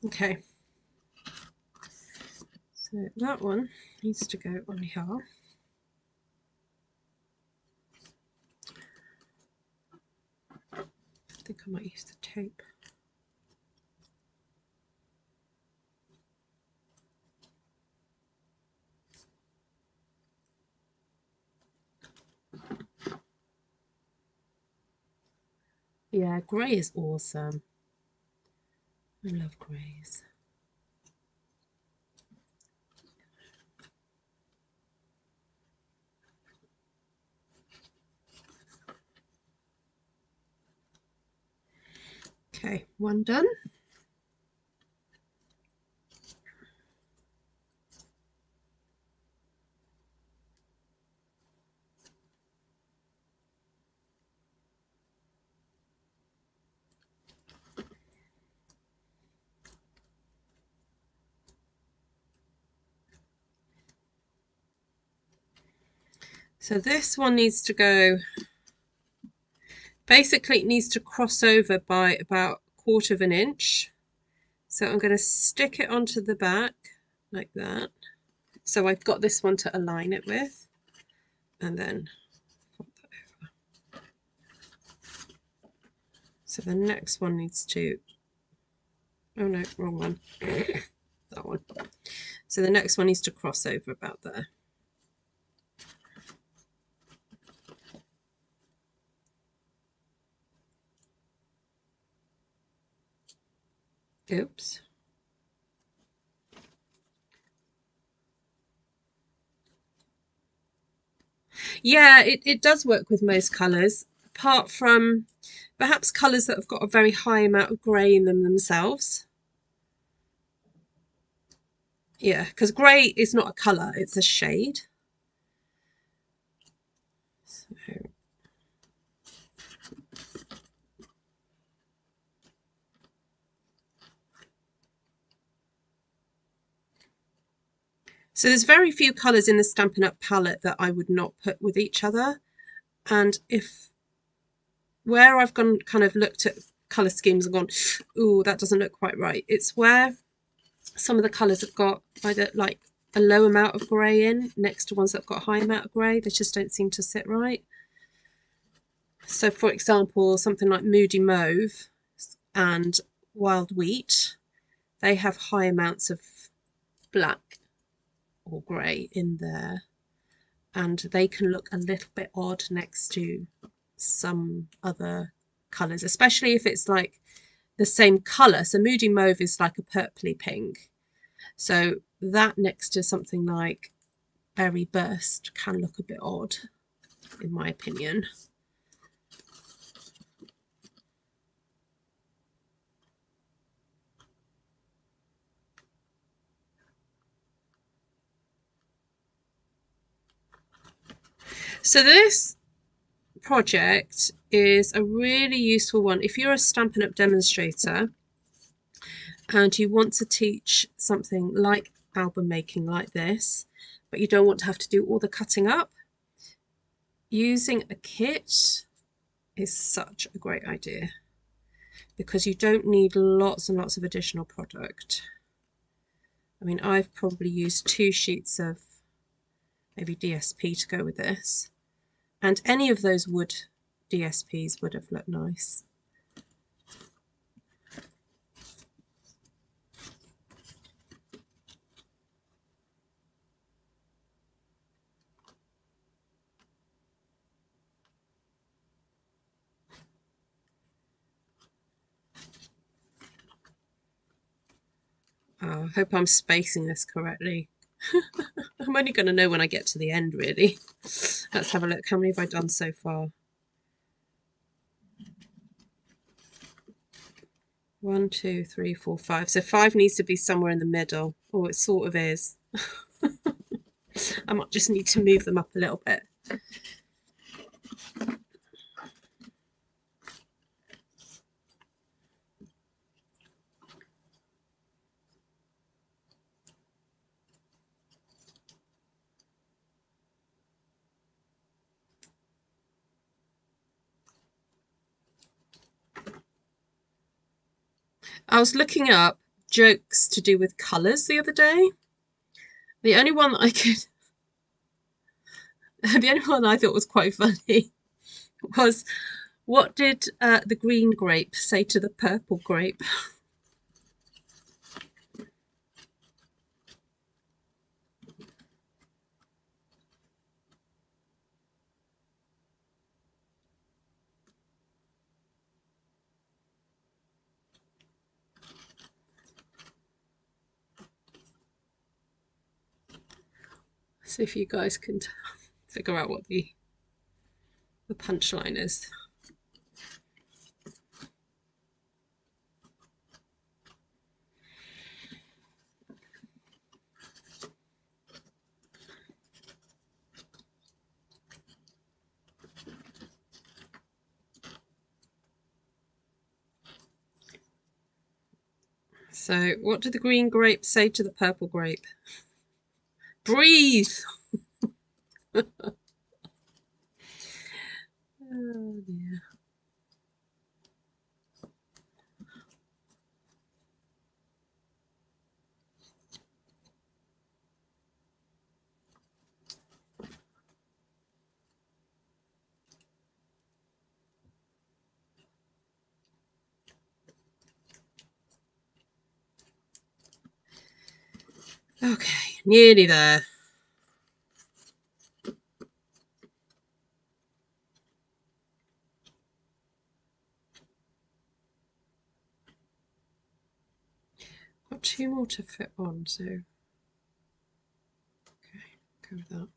Okay, so that one needs to go on here. I think I might use the tape. Yeah, grey is awesome. I love greys. Okay, one done. So this one needs to go, basically it needs to cross over by about 1/4 of an inch. So I'm going to stick it onto the back like that. So I've got this one to align it with, and then flip that over. So the next one needs to, oh no, wrong one. That one. So the next one needs to cross over about there. Oops. Yeah, it does work with most colours, apart from perhaps colours that have got a very high amount of grey in them themselves. Yeah, because grey is not a colour, it's a shade. So there's very few colours in the Stampin' Up palette that I would not put with each other. And where I've gone kind of looked at colour schemes and gone, ooh, that doesn't look quite right. It's where some of the colours have got either like a low amount of grey in next to ones that have got a high amount of grey. They just don't seem to sit right. So for example, something like Moody Mauve and Wild Wheat, they have high amounts of black or grey in there, and they can look a little bit odd next to some other colours, especially if it's like the same colour. So Moody Mauve is like a purpley pink, So that next to something like Berry Burst can look a bit odd, in my opinion. So this project is a really useful one if you're a Stampin' Up demonstrator and you want to teach something like album making like this, but you don't want to have to do all the cutting up. Using a kit is such a great idea because you don't need lots and lots of additional product. I mean, I've probably used 2 sheets of maybe DSP to go with this, and any of those wood DSPs would have looked nice. Oh, I hope I'm spacing this correctly. I'm only going to know when I get to the end, really. Let's have a look. How many have I done so far? 1, 2, 3, 4, 5. So 5 needs to be somewhere in the middle. Oh, it sort of is. I might just need to move them up a little bit. I was looking up jokes to do with colours the other day. The only one that I could, the only one I thought was quite funny was, what did the green grape say to the purple grape? See if you guys can figure out what the punchline is. So, what did the green grape say to the purple grape? Breathe! Oh dear. Okay, nearly there. Got 2 more to fit on, so okay, go with that.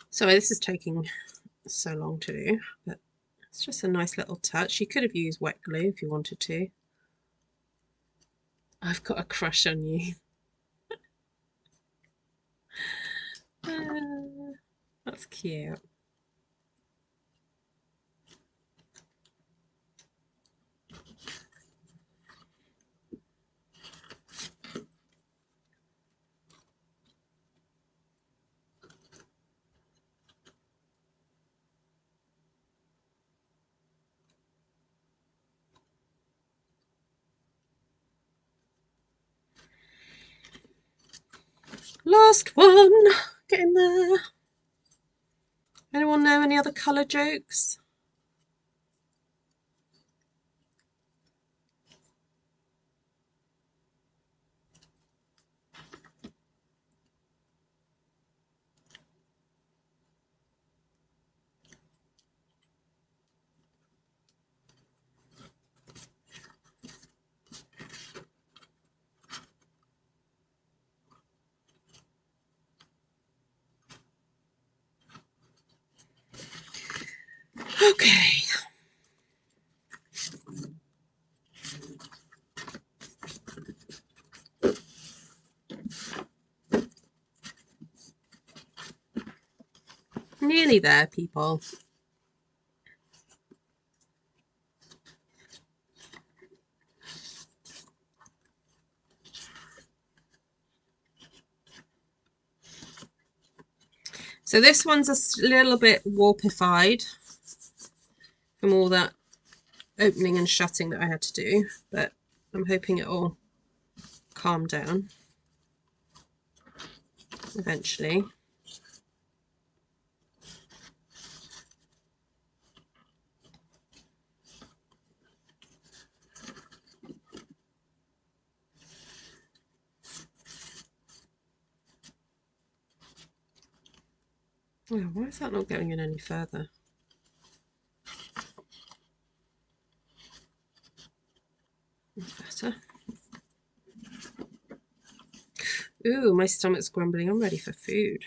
Sorry, this is taking so long to do, but it's just a nice little touch. You could have used wet glue if you wanted to. I've got a crush on you. That's cute. Last one, getting there. Anyone know any other colour jokes? Okay. Nearly there, people. So this one's a little bit warpified from all that opening and shutting that I had to do, but I'm hoping it'll calm down eventually. Oh, why is that not going in any further? That's better. Ooh, my stomach's grumbling. I'm ready for food.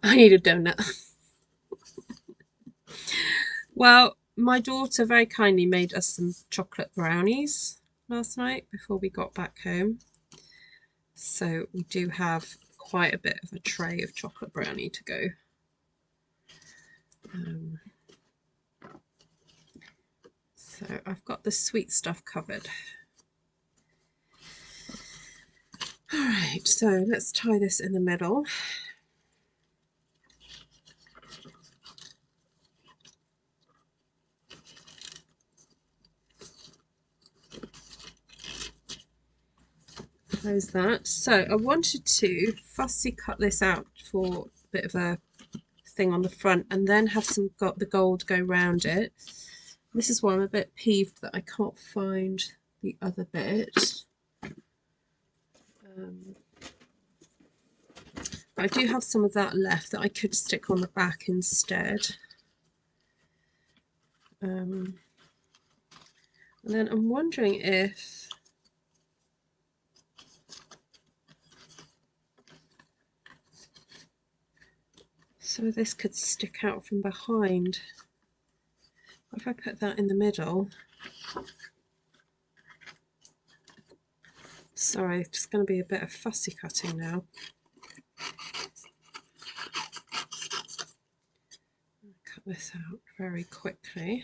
I need a donut. Well, my daughter very kindly made us some chocolate brownies last night before we got back home. So we do have quite a bit of a tray of chocolate brownie to go. So I've got the sweet stuff covered. All right, so let's tie this in the middle. Close that. So I wanted to fussy cut this out for a bit of a thing on the front and then have some the gold go round it. This is why I'm a bit peeved that I can't find the other bit. I do have some of that left that I could stick on the back instead. And then I'm wondering if some of this could stick out from behind. If I put that in the middle. Sorry, it's just going to be a bit of fussy cutting now. Cut this out very quickly.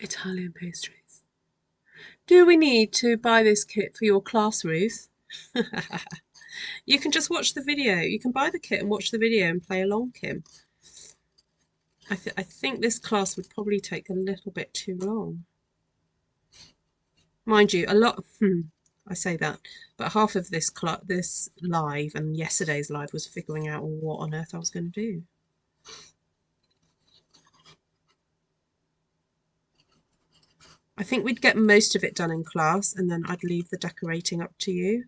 Italian pastries. Do we need to buy this kit for your class, Ruth? You can just watch the video. You can buy the kit and watch the video and play along, Kim. I think this class would probably take a little bit too long. Mind you, a lot. I say that, but half of this live and yesterday's live was figuring out what on earth I was going to do. I think we'd get most of it done in class and then I'd leave the decorating up to you.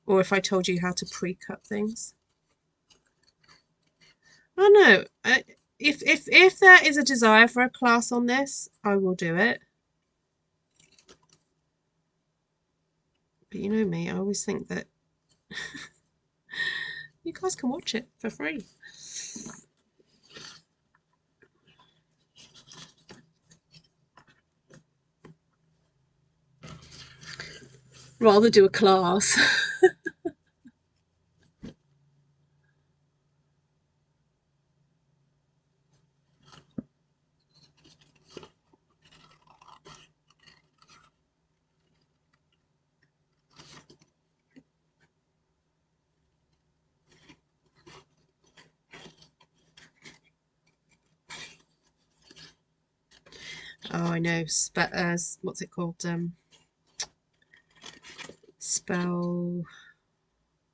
Or if I told you how to pre-cut things. I know. If there is a desire for a class on this, I will do it. But you know me, I always think that you guys can watch it for free. rather do a class. Oh, I know. What's it called? Spell.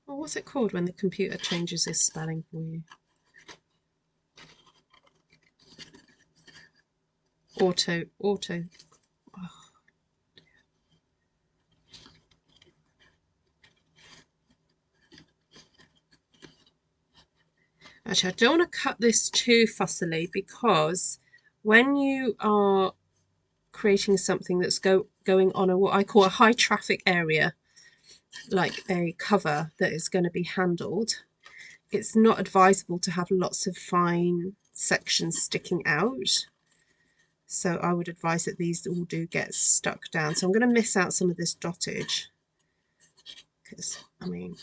Oh, what's it called when the computer changes its spelling for you? Auto. Oh. Actually, I don't want to cut this too fussily, because when you are creating something that's going on what I call a high traffic area, like a cover that is going to be handled, it's not advisable to have lots of fine sections sticking out. So I would advise that these all do get stuck down. So I'm going to miss out some of this dottage, because, I mean,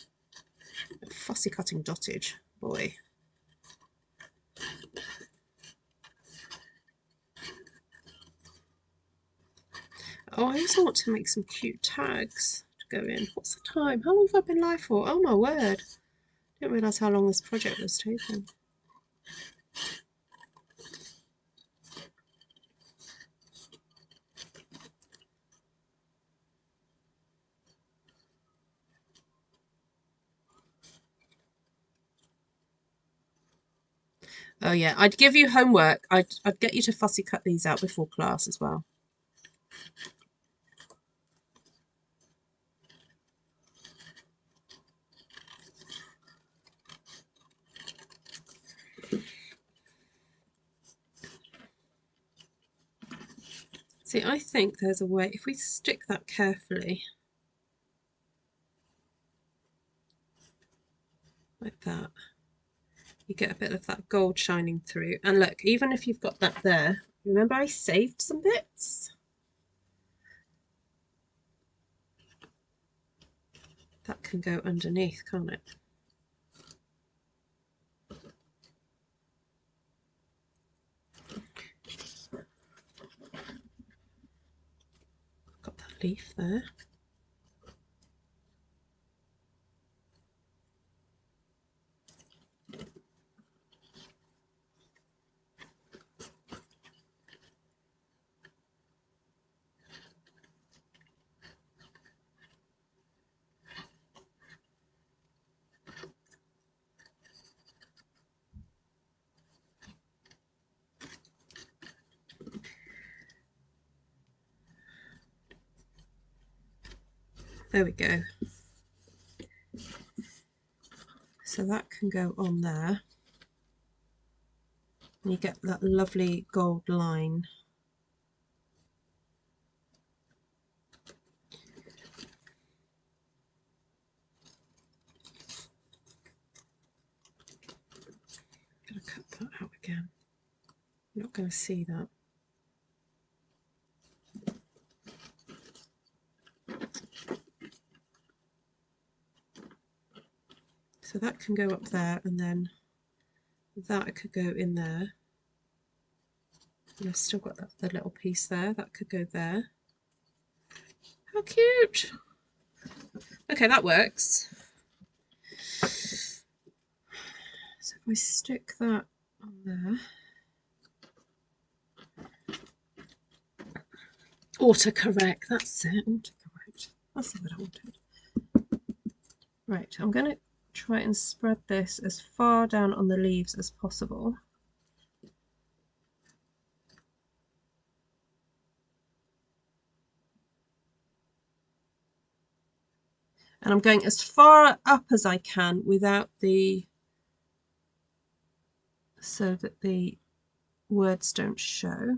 fussy cutting dottage, boy. Oh, I also want to make some cute tags to go in. What's the time? How long have I been live for? Oh my word. I didn't realise how long this project was taking. Oh yeah, I'd give you homework. I'd get you to fussy cut these out before class as well. See, I think there's a way, if we stick that carefully, like that, you get a bit of that gold shining through. And look, even if you've got that there, remember I saved some bits? That can go underneath, can't it? Got that leaf there. There we go. So that can go on there. And you get that lovely gold line. I'm going to cut that out again. You're not going to see that. So that can go up there, and then that could go in there. And I've still got the little piece there. That could go there. How cute! Okay, that works. So if I stick that on there. Autocorrect, that's it. Autocorrect. That's what I wanted. Right, I'm going to try and spread this as far down on the leaves as possible. And I'm going as far up as I can without the, so that the words don't show.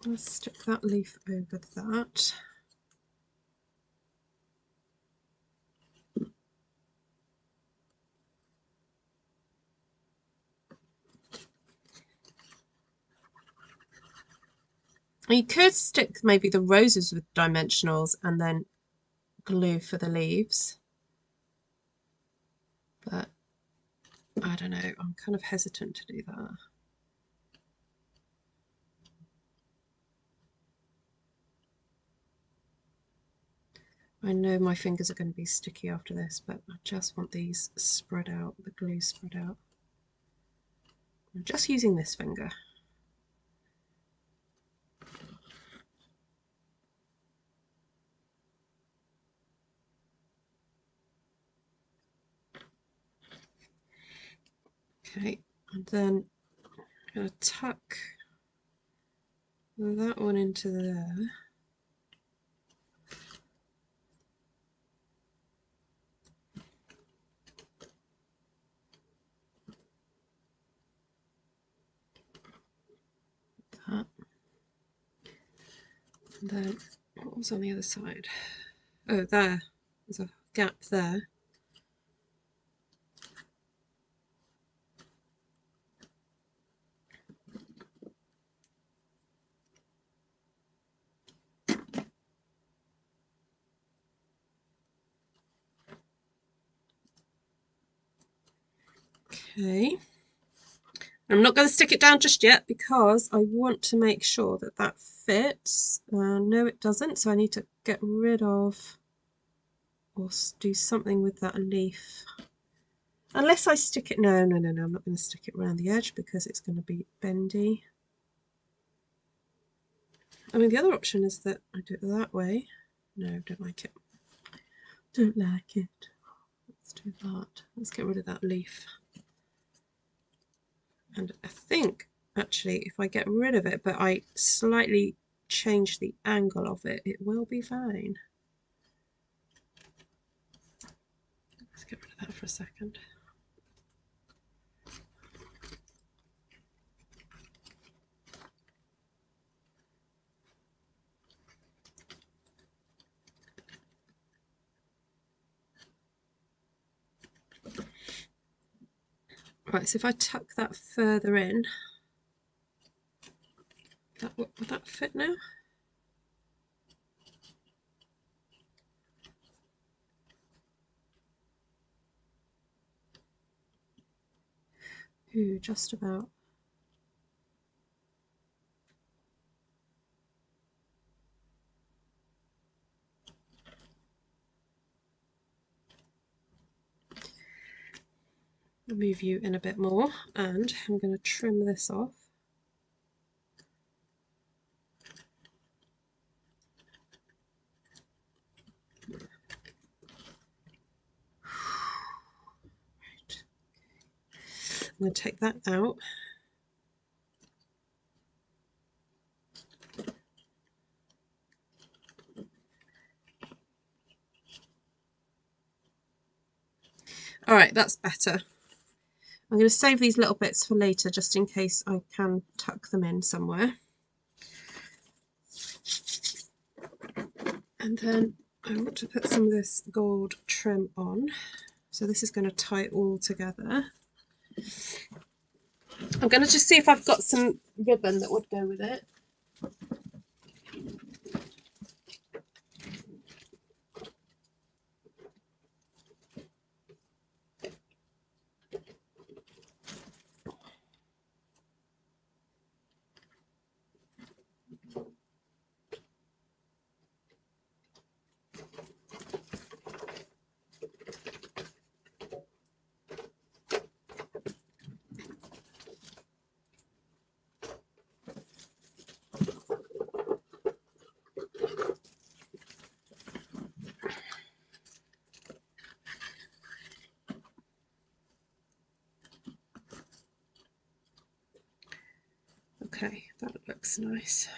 I'll stick that leaf over that. You could stick maybe the roses with dimensionals and then glue for the leaves, but I don't know, I'm kind of hesitant to do that. I know my fingers are going to be sticky after this, but I just want these spread out, the glue spread out. I'm just using this finger. Okay, and then I'm going to tuck that one into there. That. And then what was on the other side? Oh, there. There's a gap there. Okay. I'm not going to stick it down just yet because I want to make sure that that fits. No, it doesn't, so I need to get rid of or do something with that leaf. Unless I stick it, no, I'm not going to stick it around the edge because it's going to be bendy. I mean, the other option is that I do it that way. No, don't like it. Don't like it. Let's do that. Let's get rid of that leaf. And I think, actually, if I get rid of it, but I slightly change the angle of it, it will be fine. Let's get rid of that for a second. Right, so if I tuck that further in, would that fit now? Ooh, just about. I'll move you in a bit more, and I'm going to trim this off. Right. I'm going to take that out. All right, that's better. I'm going to save these little bits for later just in case I can tuck them in somewhere. And then I want to put some of this gold trim on. So this is going to tie it all together. I'm going to just see if I've got some ribbon that would go with it. Okay, that looks nice.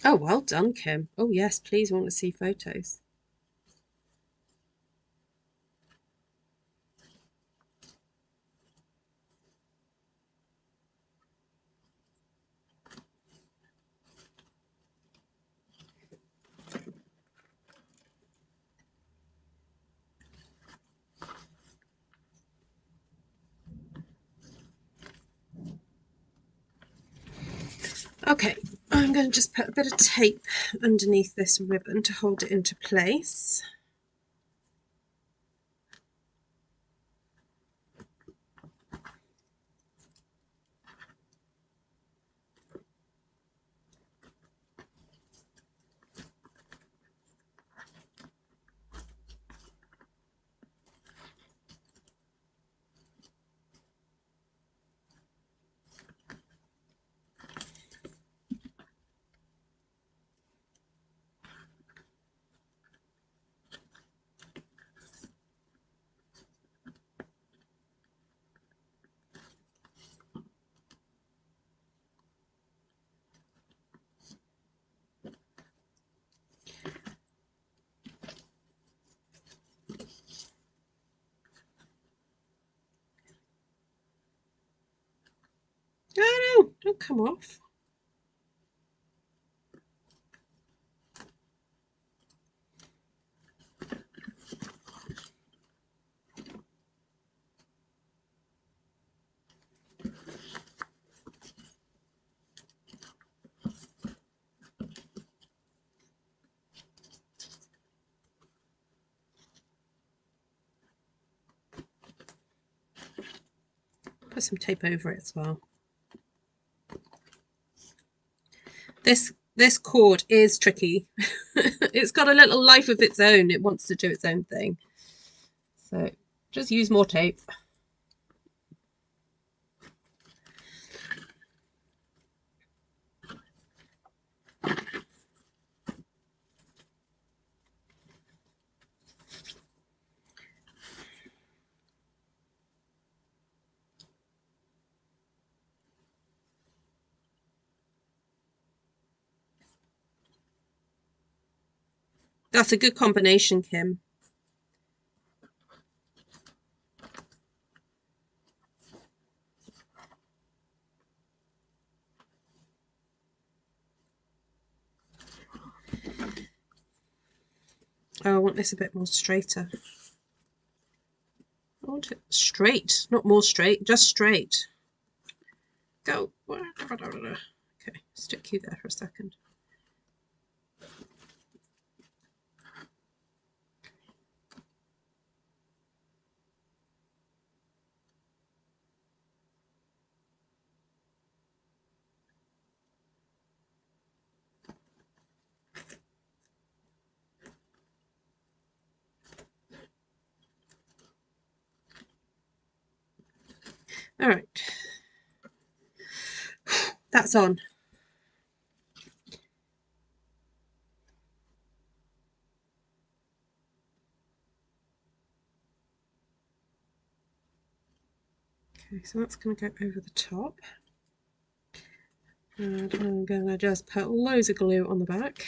Oh, well done, Kim. Oh, yes, please want to see photos. Okay, I'm going to just put a bit of tape underneath this ribbon to hold it into place. Oh no, don't come off. Put some tape over it as well. This cord is tricky. It's got a little life of its own. It wants to do its own thing. So just use more tape. That's a good combination, Kim. Oh, I want this a bit more straighter. I want it straight, not more straight, just straight. Go. Okay, stick you there for a second. All right, that's on. Okay, so that's going to go over the top. And I'm going to just put loads of glue on the back.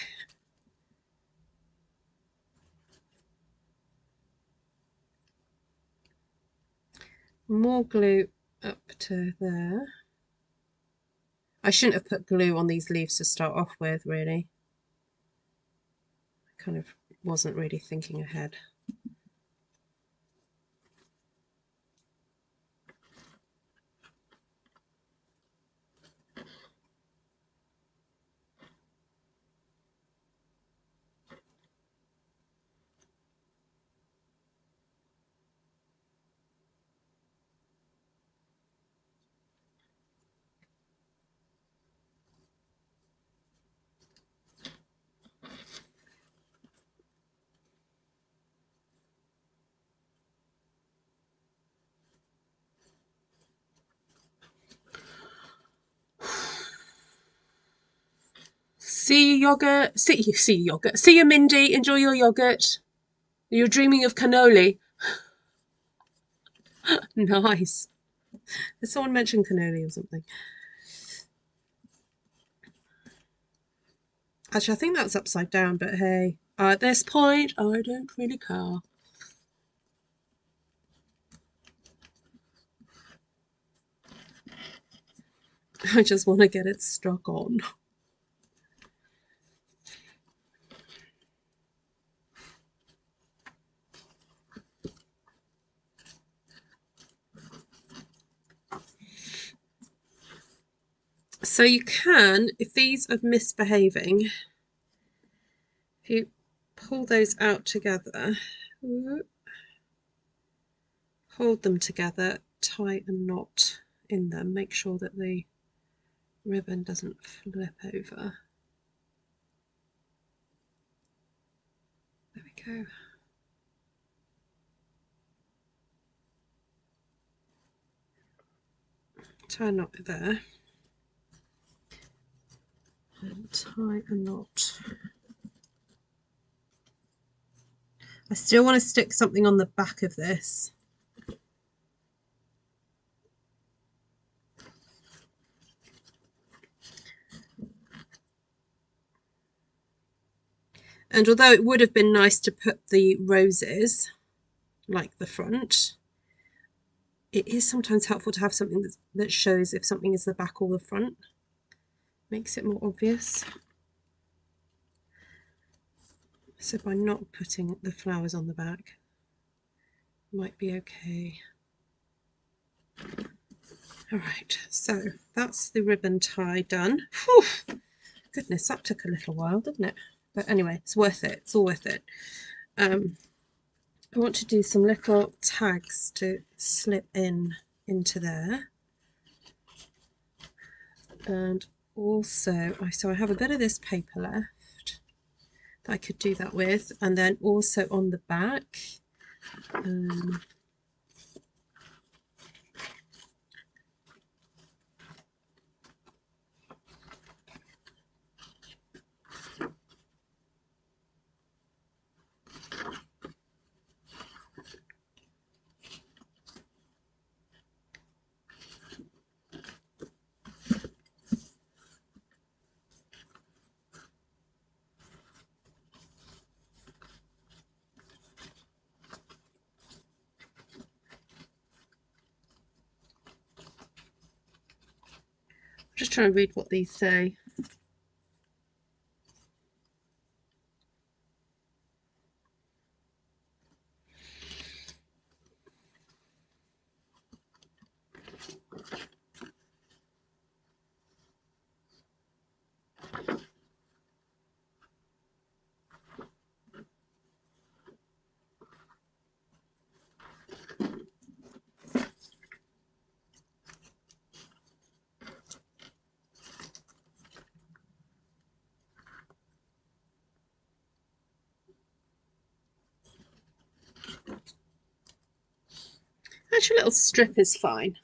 More glue up to there. I shouldn't have put glue on these leaves to start off with, really. I kind of wasn't really thinking ahead. See your yogurt. See yogurt. See you, Mindy. Enjoy your yogurt. You're dreaming of cannoli. Nice. Did someone mention cannoli or something? Actually, I think that's upside down, but hey, at this point, I don't really care. I just want to get it stuck on. So you can, if these are misbehaving, if you pull those out together, hold them together, tie a knot in them, make sure that the ribbon doesn't flip over. There we go. Tie a knot there. And tie a knot. I still want to stick something on the back of this. And although it would have been nice to put the roses like the front, it is sometimes helpful to have something that shows if something is the back or the front. Makes it more obvious. So by not putting the flowers on the back, might be okay. All right, so that's the ribbon tie done. Whew. Goodness, that took a little while, didn't it? But anyway, it's worth it. It's all worth it. I want to do some little tags to slip into there. And also, so I have a bit of this paper left that I could do that with. And then also on the back, just trying to read what these say. Actually, a little strip is fine,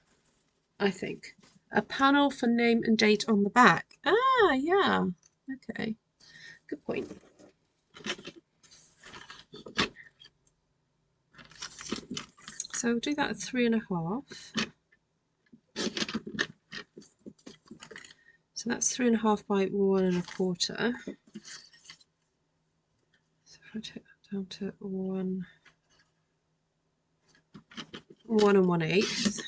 I think. A panel for name and date on the back. Ah, yeah. Okay. Good point. So we'll do that at 3.5. So that's 3.5 by 1.25. So if I take that down to 1 1 1/8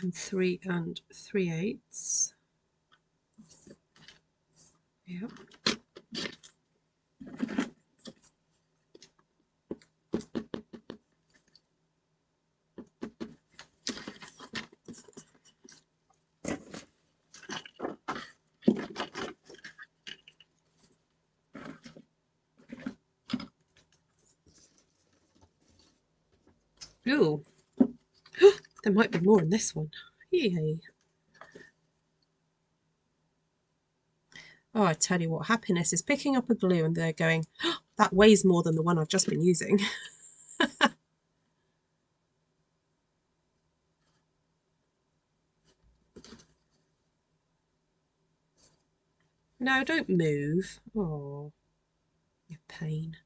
and 3 3/8. Yep. Ooh, there might be more in this one. Yay. Oh, I tell you what, happiness is picking up a glue and they're going, oh, that weighs more than the one I've just been using. No, don't move. Oh, you pain.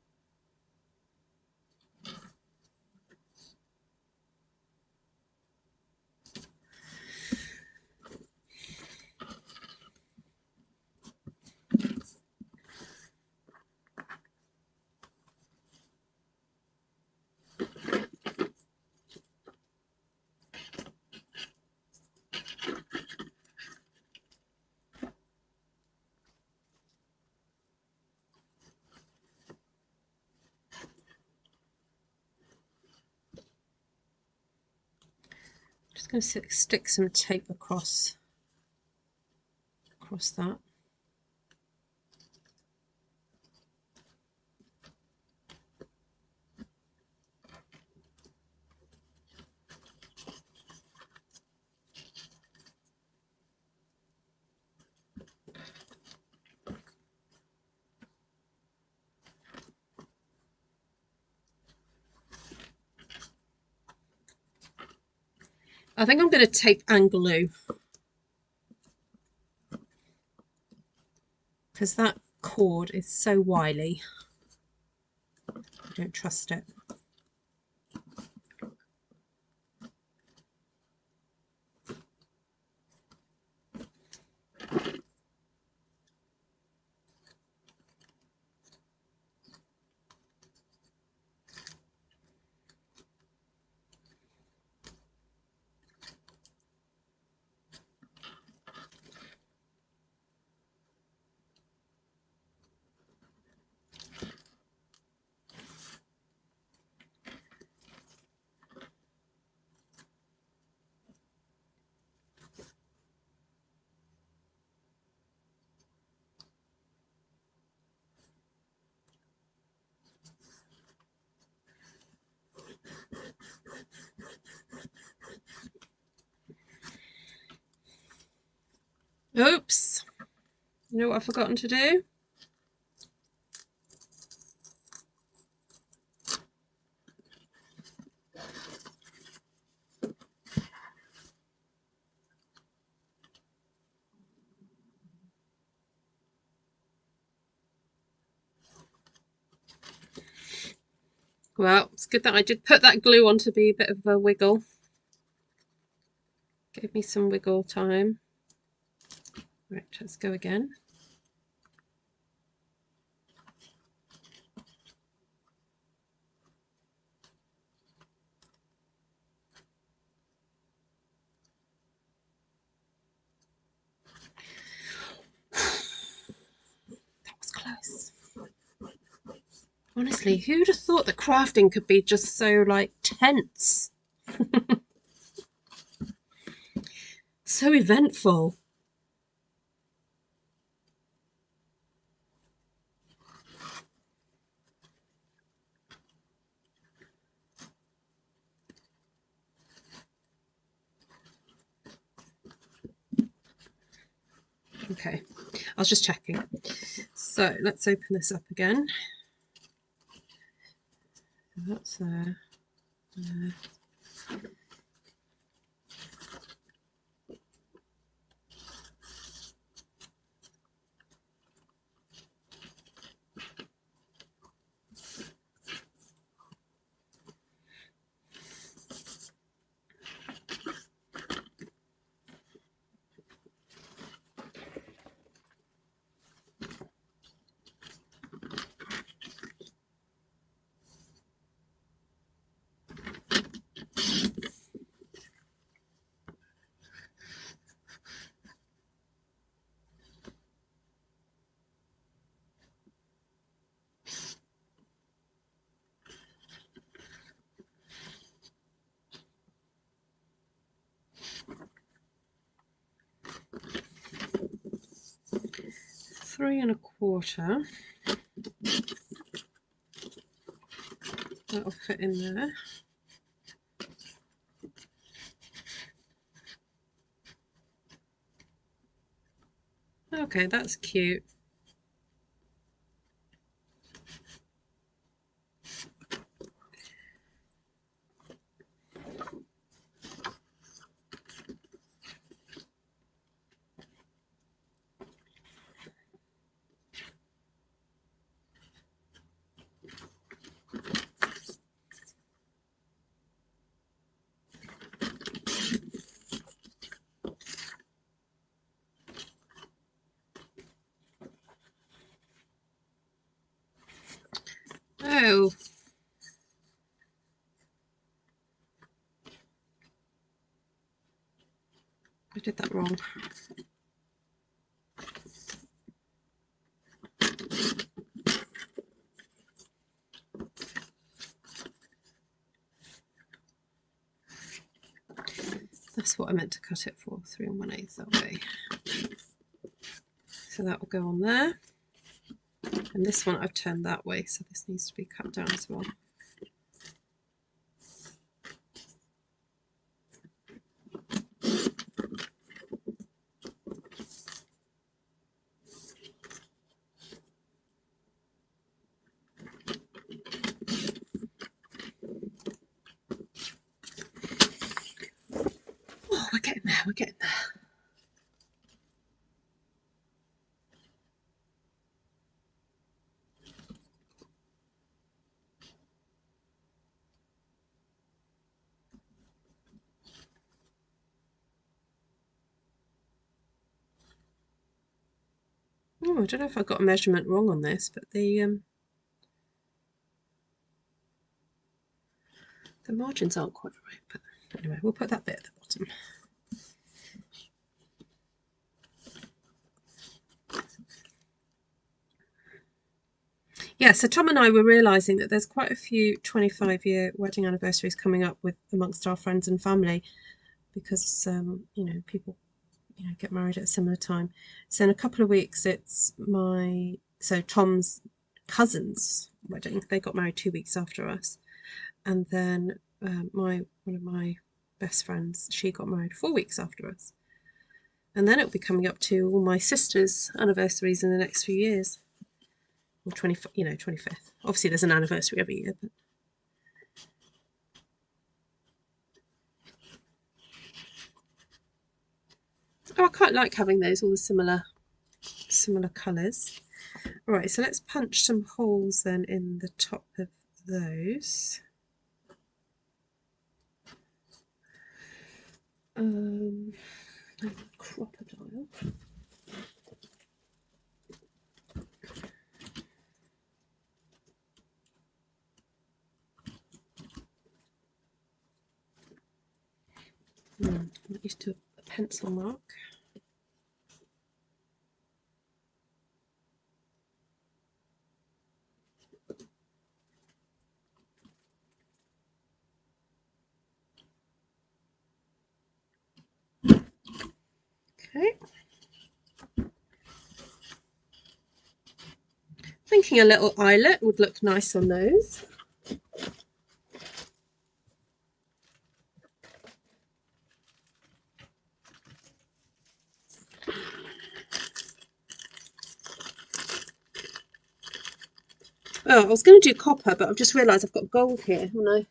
just going to stick some tape across that. I think I'm going to tape and glue because that cord is so wily. I don't trust it. Oops. You know what I've forgotten to do? Well, it's good that I did put that glue on to be a bit of a wiggle. Gave me some wiggle time. Right, let's go again. That was close. Honestly, who'd have thought that crafting could be just so, like, tense? So eventful. Okay, I was just checking. So let's open this up again. That's there. 3 1/4. That'll fit in there. Okay, that's cute. Oh, I did that wrong. that's what I meant to cut it for, 3 1/8 that way. So that will go on there. And this one I've turned that way, so this needs to be cut down as well. Oh, we're getting there, we're getting there. Oh, I don't know if I got a measurement wrong on this, but the margins aren't quite right. But anyway, we'll put that bit at the bottom. Yeah, so Tom and I were realising that there's quite a few 25-year wedding anniversaries coming up with amongst our friends and family, because you know, people get married at a similar time. So in a couple of weeks, it's Tom's cousin's wedding. They got married 2 weeks after us, and then one of my best friends, she got married 4 weeks after us, and then it'll be coming up to all my sister's anniversaries in the next few years. Or 25th. Obviously, there's an anniversary every year, but oh, I quite like having those, all the similar colours. All right, so let's punch some holes then in the top of those. Crocodile. I'm not used to a pencil mark. Okay. Thinking a little eyelet would look nice on those. Oh, I was going to do copper, but I've just realised I've got gold here, haven't I?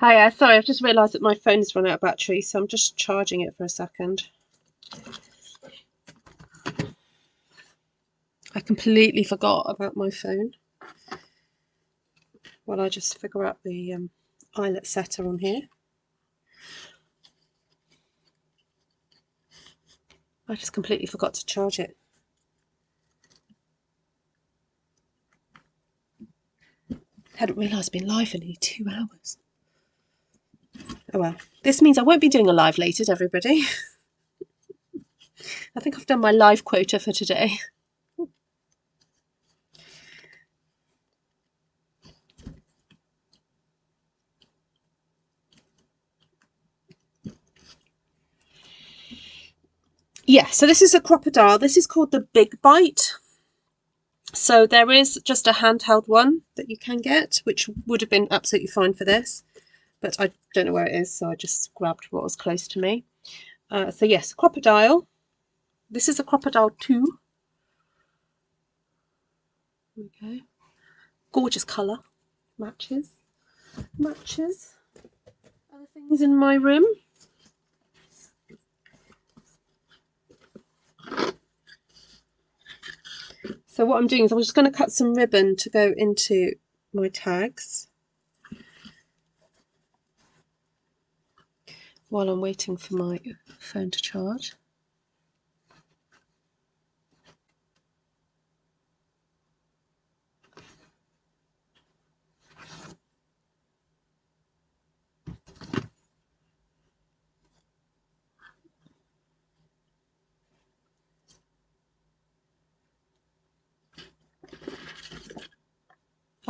Hiya, sorry, I've just realised that my phone's run out of battery, so I'm just charging it for a second. I completely forgot about my phone while I just figure out the eyelet setter on here. I just completely forgot to charge it. Hadn't realised I'd been live for nearly 2 hours. Oh well, this means I won't be doing a live later, everybody. I think I've done my live quota for today. Yeah, so this is a crocodile. This is called the Big Bite. So there is just a handheld one that you can get, which would have been absolutely fine for this, but I don't know where it is, so I just grabbed what was close to me. So yes, crocodile. This is a crocodile 2. Okay, gorgeous colour, matches other things in my room. So what I'm doing is I'm just going to cut some ribbon to go into my tags while I'm waiting for my phone to charge.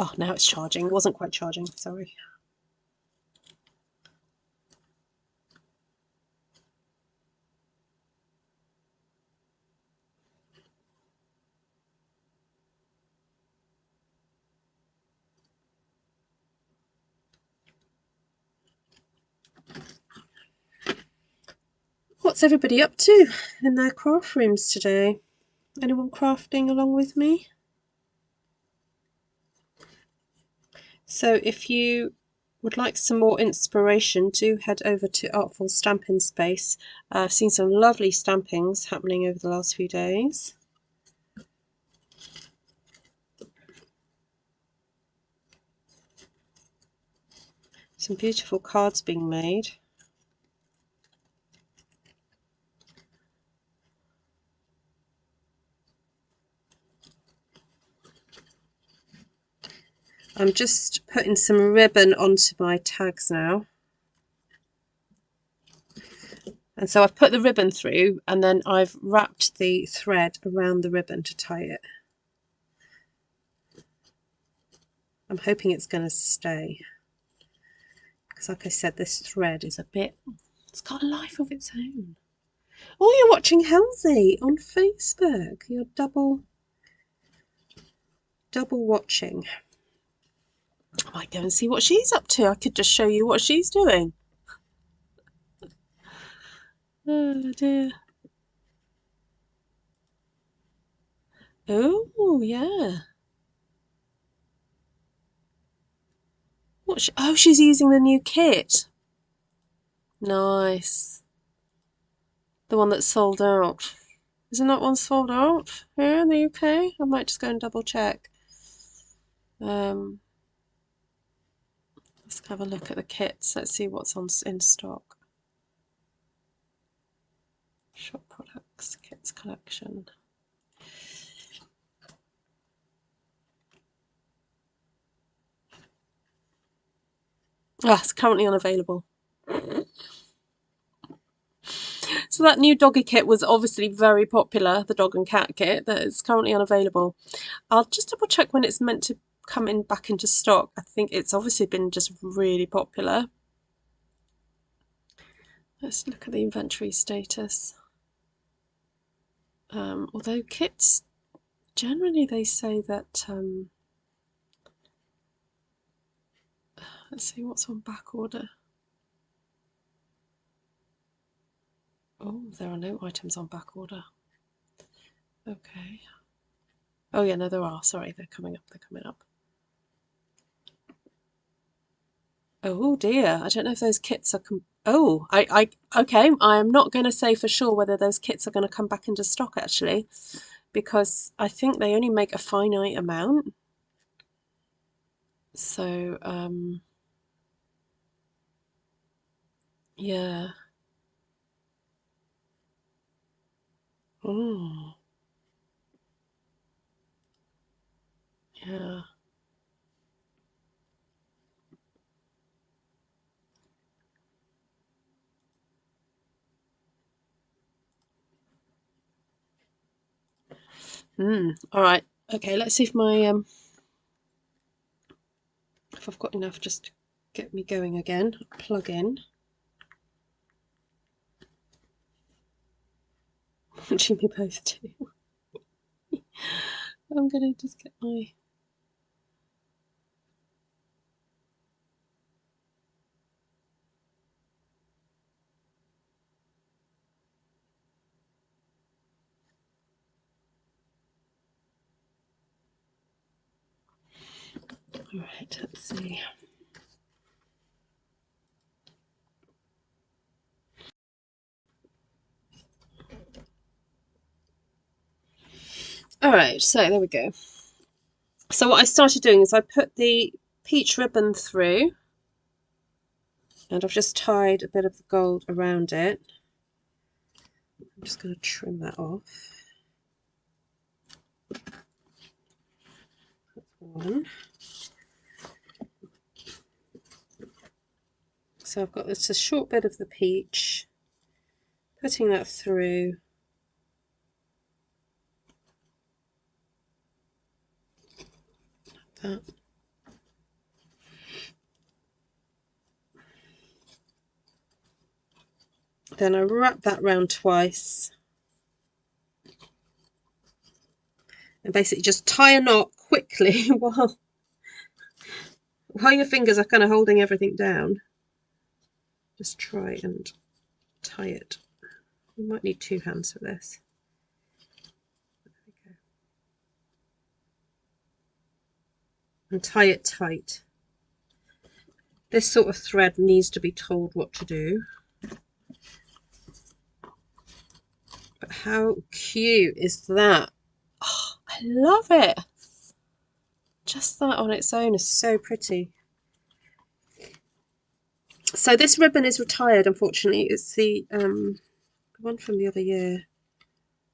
Oh, now it's charging. It wasn't quite charging, sorry. What's everybody up to in their craft rooms today? Anyone crafting along with me? So if you would like some more inspiration, do head over to Artful Stampin Space. I've seen some lovely stampings happening over the last few days. Some beautiful cards being made. I'm just putting some ribbon onto my tags now. And so I've put the ribbon through and then I've wrapped the thread around the ribbon to tie it. I'm hoping it's going to stay. Because like I said, this thread is a bit, it's got a life of its own. Oh, you're watching Halsey on Facebook. You're double watching. I might go and see what she's up to. I could just show you what she's doing. Oh dear. Oh yeah. What? Oh, she's using the new kit. Nice. The one that's sold out. Isn't that one sold out here in the UK? I might just go and double check. Let's have a look at the kits. Let's see what's in stock. Shop products, kits collection. Ah, it's currently unavailable. So that new doggy kit was obviously very popular, the dog and cat kit, that is currently unavailable. I'll just double check when it's meant to come in back into stock. I think it's obviously been just really popular. Let's look at the inventory status. Although kits, generally they say that, let's see what's on back order. Oh, there are no items on back order. Okay. Oh yeah, no, there are. Sorry, they're coming up. They're coming up. Oh dear, I don't know if those kits are. Oh, okay. I am not going to say for sure whether those kits are going to come back into stock actually, because I think they only make a finite amount. So, yeah. Oh, yeah. All right. Okay, let's see if my if I've got enough just to get me going again. Plug in. Watching me both too. I'm going to just get my... Alright, let's see. Alright, so there we go. So what I started doing is I put the peach ribbon through, and I've just tied a bit of the gold around it. I'm just going to trim that off. That's one. So I've got this a short bit of the peach, putting that through. That. Then I wrap that round twice and basically just tie a knot quickly while your fingers are kind of holding everything down. Just try and tie it. You might need two hands for this. There we go. And tie it tight. This sort of thread needs to be told what to do. But how cute is that? Oh, I love it. Just that on its own is so pretty. So this ribbon is retired, unfortunately. It's the one from the other year.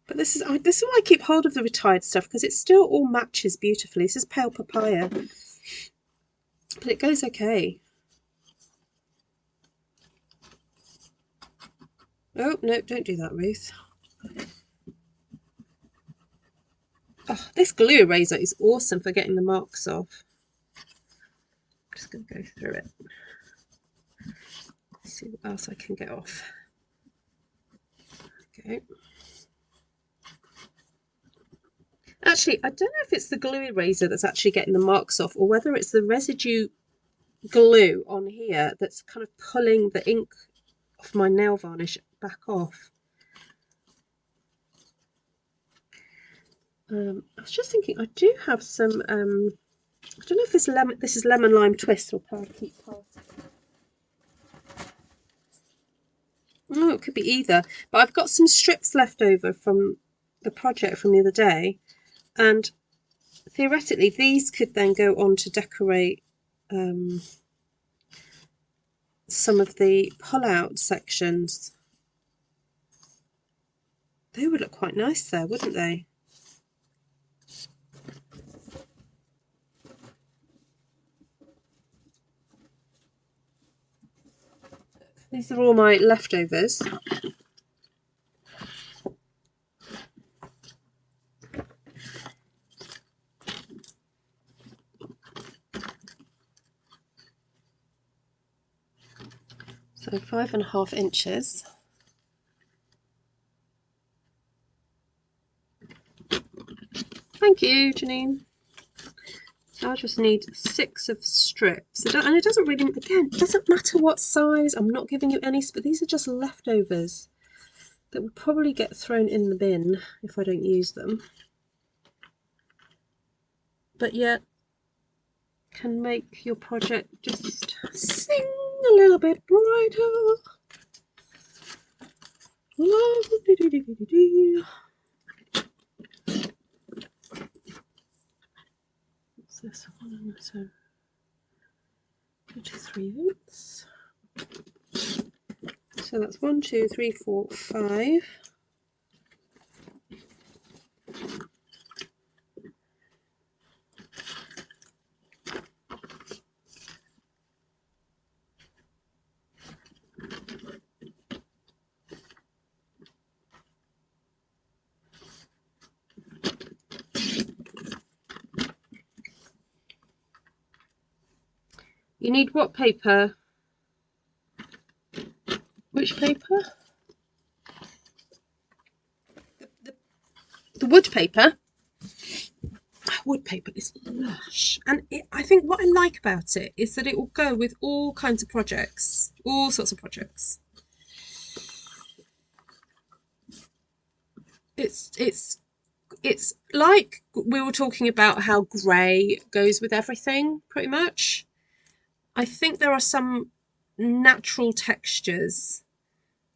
But this is why I keep hold of the retired stuff, because it still all matches beautifully. This is pale papaya, but it goes okay. Oh no, don't do that, Ruth. Oh, this glue eraser is awesome for getting the marks off. I'm just going to go through it. See what else I can get off. Okay. Actually, I don't know if it's the glue eraser that's actually getting the marks off, or whether it's the residue glue on here that's kind of pulling the ink off my nail varnish back off. I was just thinking, I do have some, I don't know if this is lemon lime twist or parakeet party. Oh, it could be either, but I've got some strips left over from the project from the other day, and theoretically these could then go on to decorate some of the pull-out sections. They would look quite nice there, wouldn't they? These are all my leftovers. So 5.5 inches. Thank you, Janine. So I just need 6 of strips. And it doesn't really, again, it doesn't matter what size. I'm not giving you any, but these are just leftovers that will probably get thrown in the bin if I don't use them. But yet can make your project just sing a little bit brighter. What's this one? So 23 votes. So that's 1, 2, 3, 4, 5. You need what paper? Which paper? The wood paper is lush, and I think what I like about it is that it will go with all kinds of projects, all sorts of projects. It's like we were talking about how grey goes with everything, pretty much. I think there are some natural textures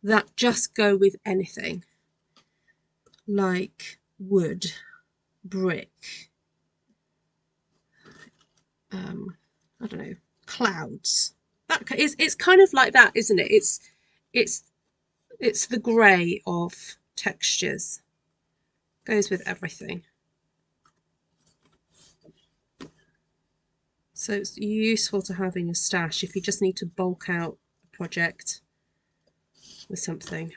that just go with anything, like wood, brick, I don't know, clouds. That is, it's kind of like that, isn't it? It's the grey of textures. Goes with everything. So it's useful to have in your stash if you just need to bulk out a project with something.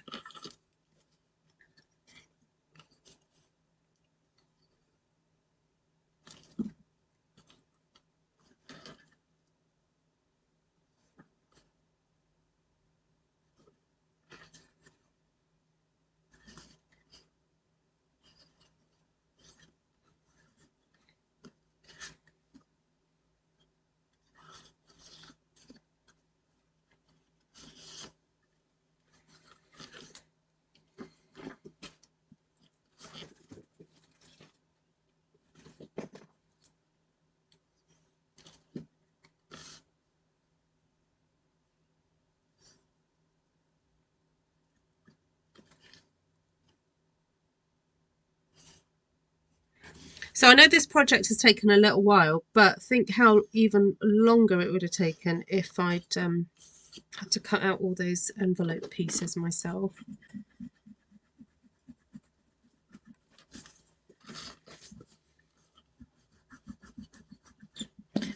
So I know this project has taken a little while, but think how even longer it would have taken if I'd had to cut out all those envelope pieces myself.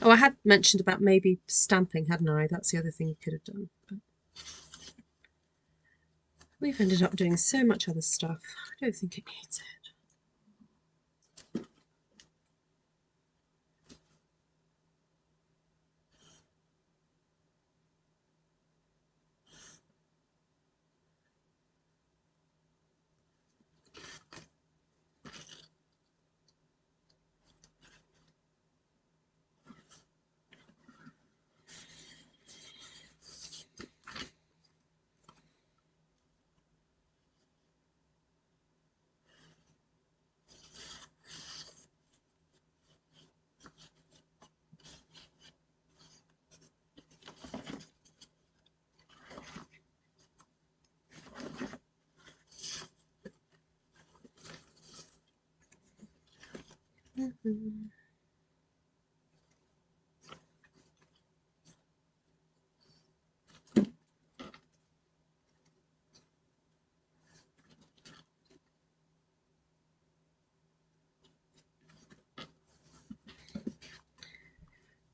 Oh, I had mentioned about maybe stamping, hadn't I? That's the other thing you could have done. But we've ended up doing so much other stuff. I don't think it needs it.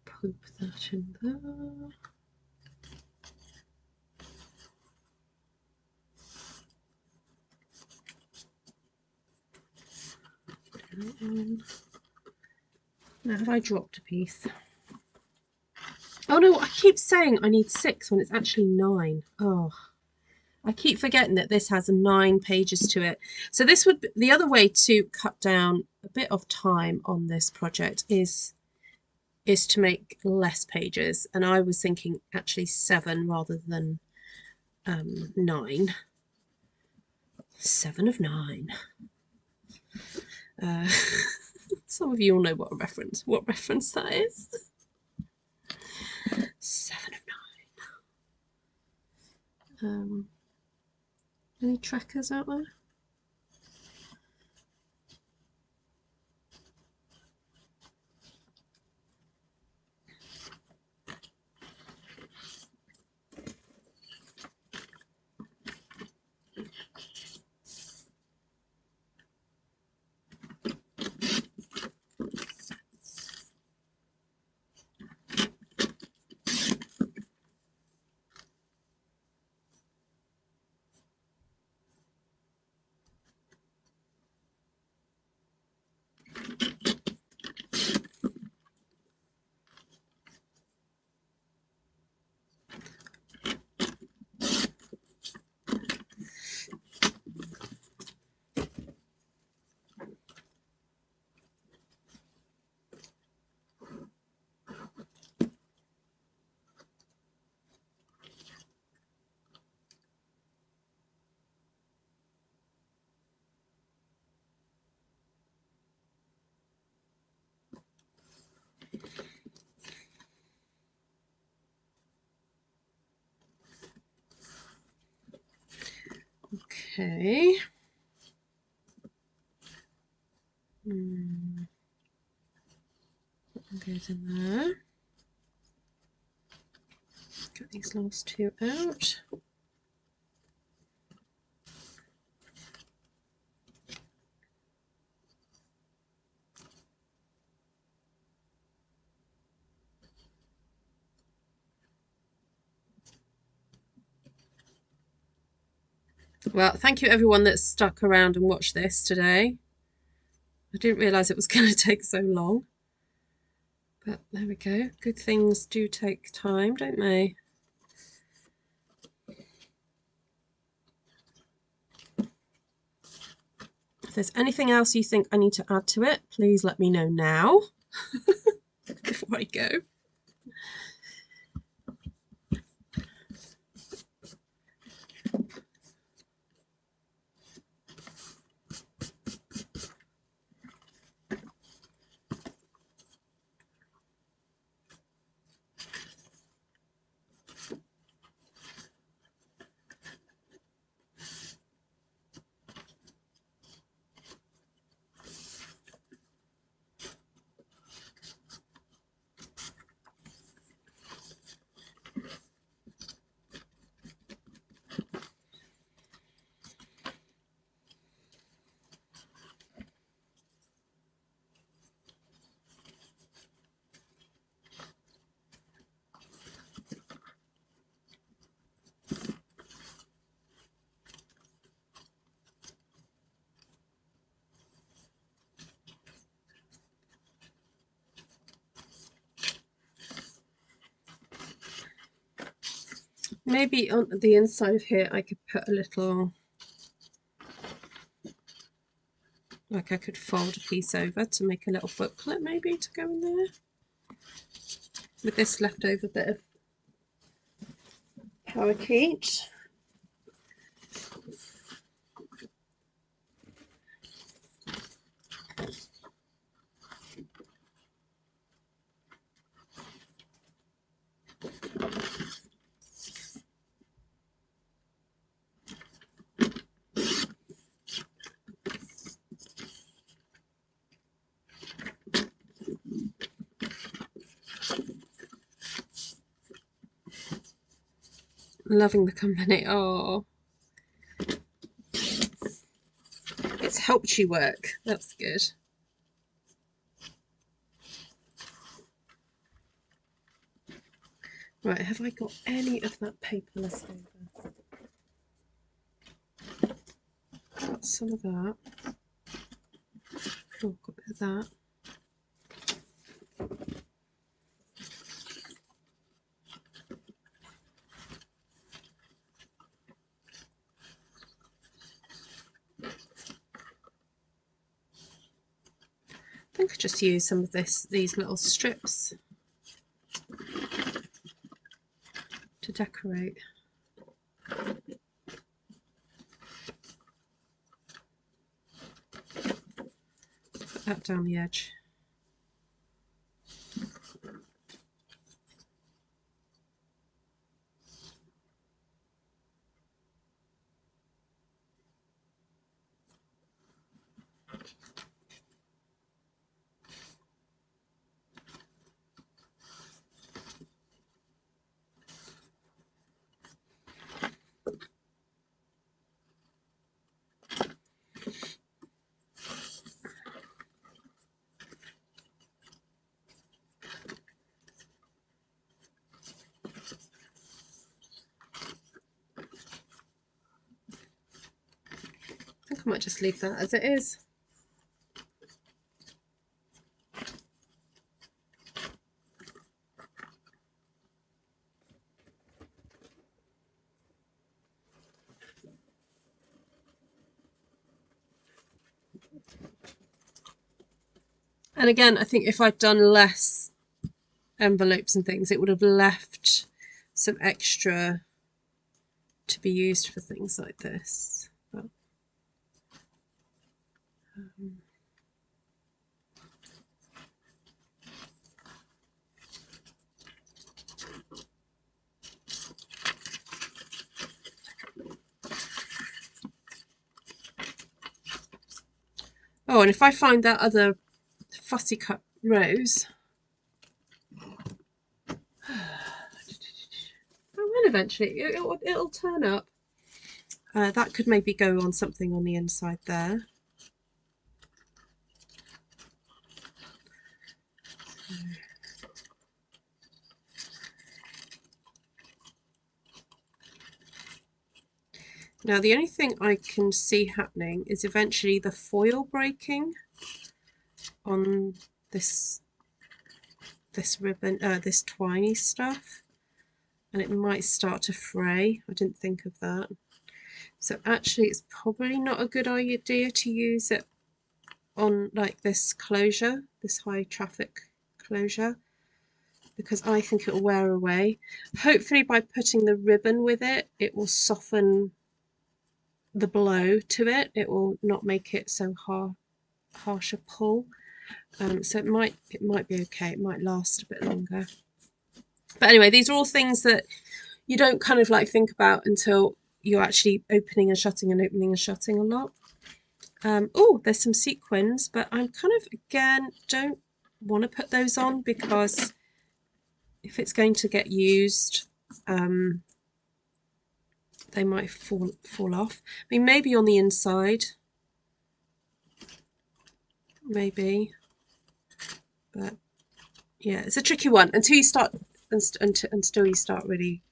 Poop that in there. Now have I dropped a piece? Oh no, I keep saying I need 6 when it's actually 9. Oh, I keep forgetting that this has 9 pages to it. So this would be the other way to cut down a bit of time on this project is to make less pages, and I was thinking actually 7 rather than 9. 7 of 9. Some of you all know what reference that is. 7 of 9. Any trackers out there? Okay. That goes in there. Get these last two out. Well, thank you everyone that's stuck around and watched this today. I didn't realise it was going to take so long. But there we go. Good things do take time, don't they? If there's anything else you think I need to add to it, please let me know now before I go. Maybe on the inside of here I could put a little, like I could fold a piece over to make a little booklet maybe to go in there with this leftover bit of parakeet. Loving the company. Oh, it's helped you work. That's good. Right, have I got any of that paper left over? Got some of that. Oh, got a bit of that. I think I just use some of these little strips to decorate. Put that down the edge. I think I might just leave that as it is. And again, I think if I'd done less envelopes and things, it would have left some extra to be used for things like this. But, Oh, and if I find that other fussy cut rose, oh, well, eventually it'll turn up. That could maybe go on something on the inside there. Now the only thing I can see happening is eventually the foil breaking on this ribbon, this twiny stuff, and it might start to fray. I didn't think of that. So actually it's probably not a good idea to use it on like this closure, this high traffic closure, because I think it will wear away. Hopefully by putting the ribbon with it, it will soften the blow to it. It will not make it so harsh a pull. So it might be okay. It might last a bit longer. But anyway, these are all things that you don't kind of like think about until you're actually opening and shutting a lot. Oh, there's some sequins, but I'm kind of, again, don't want to put those on because if it's going to get used, they might fall off. I mean, maybe on the inside, maybe, but yeah, it's a tricky one until you start until you start really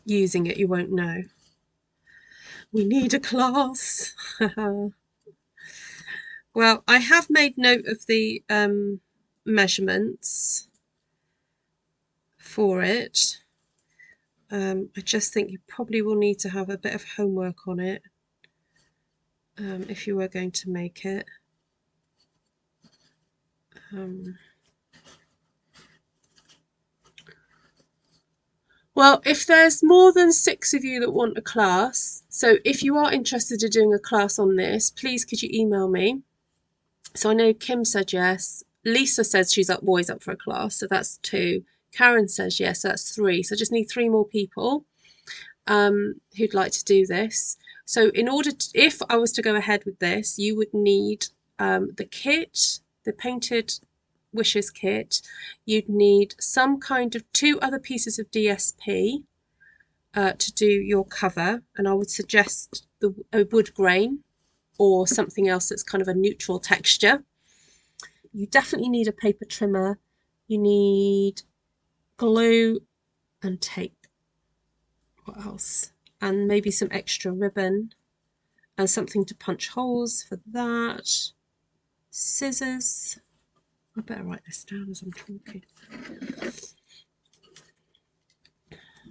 using it. You won't know. We need a class. Well, I have made note of the measurements for it. I just think you probably will need to have a bit of homework on it if you were going to make it. Well, if there's more than 6 of you that want a class, so if you are interested in doing a class on this, please could you email me? So I know Kim said yes. Lisa says she's always up for a class, so that's 2. Karen says yes, so that's 3. So I just need 3 more people who'd like to do this. So in order to, if I was to go ahead with this, you would need the kit, the Painted Wishes kit. You'd need some kind of 2 other pieces of DSP to do your cover, and I would suggest a wood grain or something else that's kind of a neutral texture. You definitely need a paper trimmer. You need glue and tape. What else? And maybe some extra ribbon and something to punch holes for that. Scissors. I better write this down as I'm talking.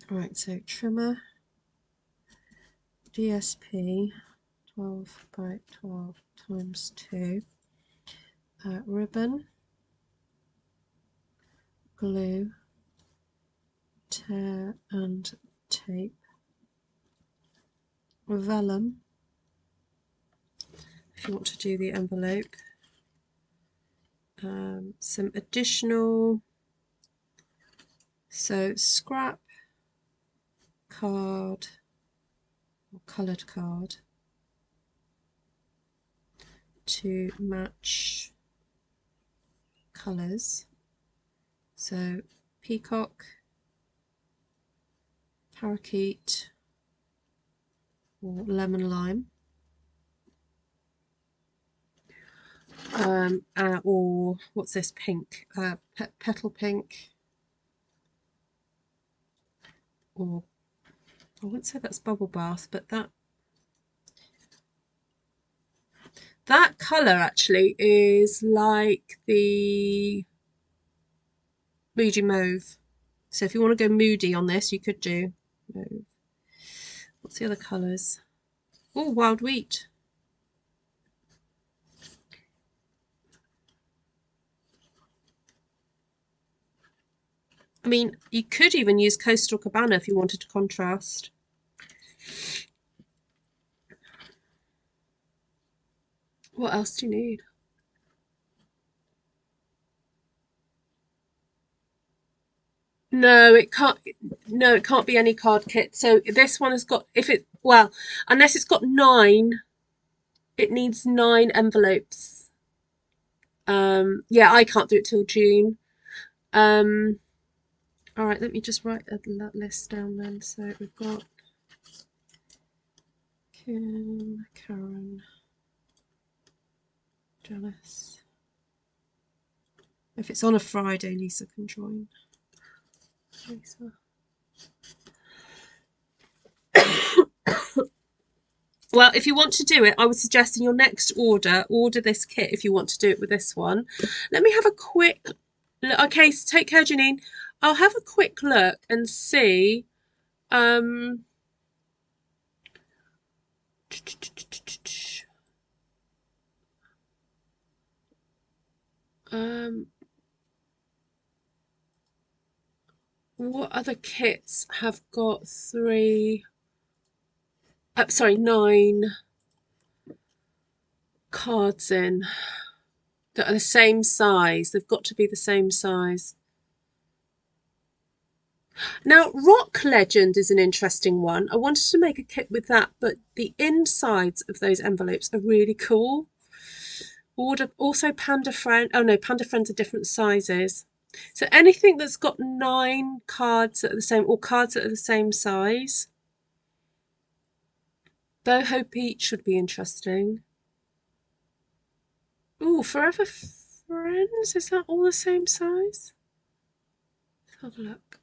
Right, so trimmer, DSP, 12 by 12 times 2, ribbon, glue, tear and tape, vellum, if you want to do the envelope, some additional, so scrap card or coloured card to match colours, so peacock, parakeet or lemon lime, or what's this, pink, petal pink, or I wouldn't say that's bubble bath, but that colour actually is like the moody mauve. So if you want to go moody on this, you could do mauve. What's the other colours? Oh, wild wheat. I mean, you could even use Coastal Cabana if you wanted to contrast. What else do you need? No, it can't. No, it can't be any card kit. So this one has got, if it, well, unless it's got 9 It needs 9 envelopes. Yeah, I can't do it till June. Um, all right, let me just write that list down then. So we've got Kim, Karen, Janice. If it's on a Friday, Lisa can join. Lisa. Well, if you want to do it, I would suggest in your next order this kit if you want to do it with this one. Let me have a quick look. Okay, so take care, Janine. I'll have a quick look and see. Um, um, what other kits have got 9 cards in that are the same size? They've got to be the same size. Now, Rock Legend is an interesting one. I wanted to make a kit with that, but the insides of those envelopes are really cool. Also Panda Friend. Oh no, Panda Friends are different sizes. So anything that's got 9 cards that are the same, or cards that are the same size. Boho Peach should be interesting. Ooh, Forever Friends, is that all the same size? Let's have a look.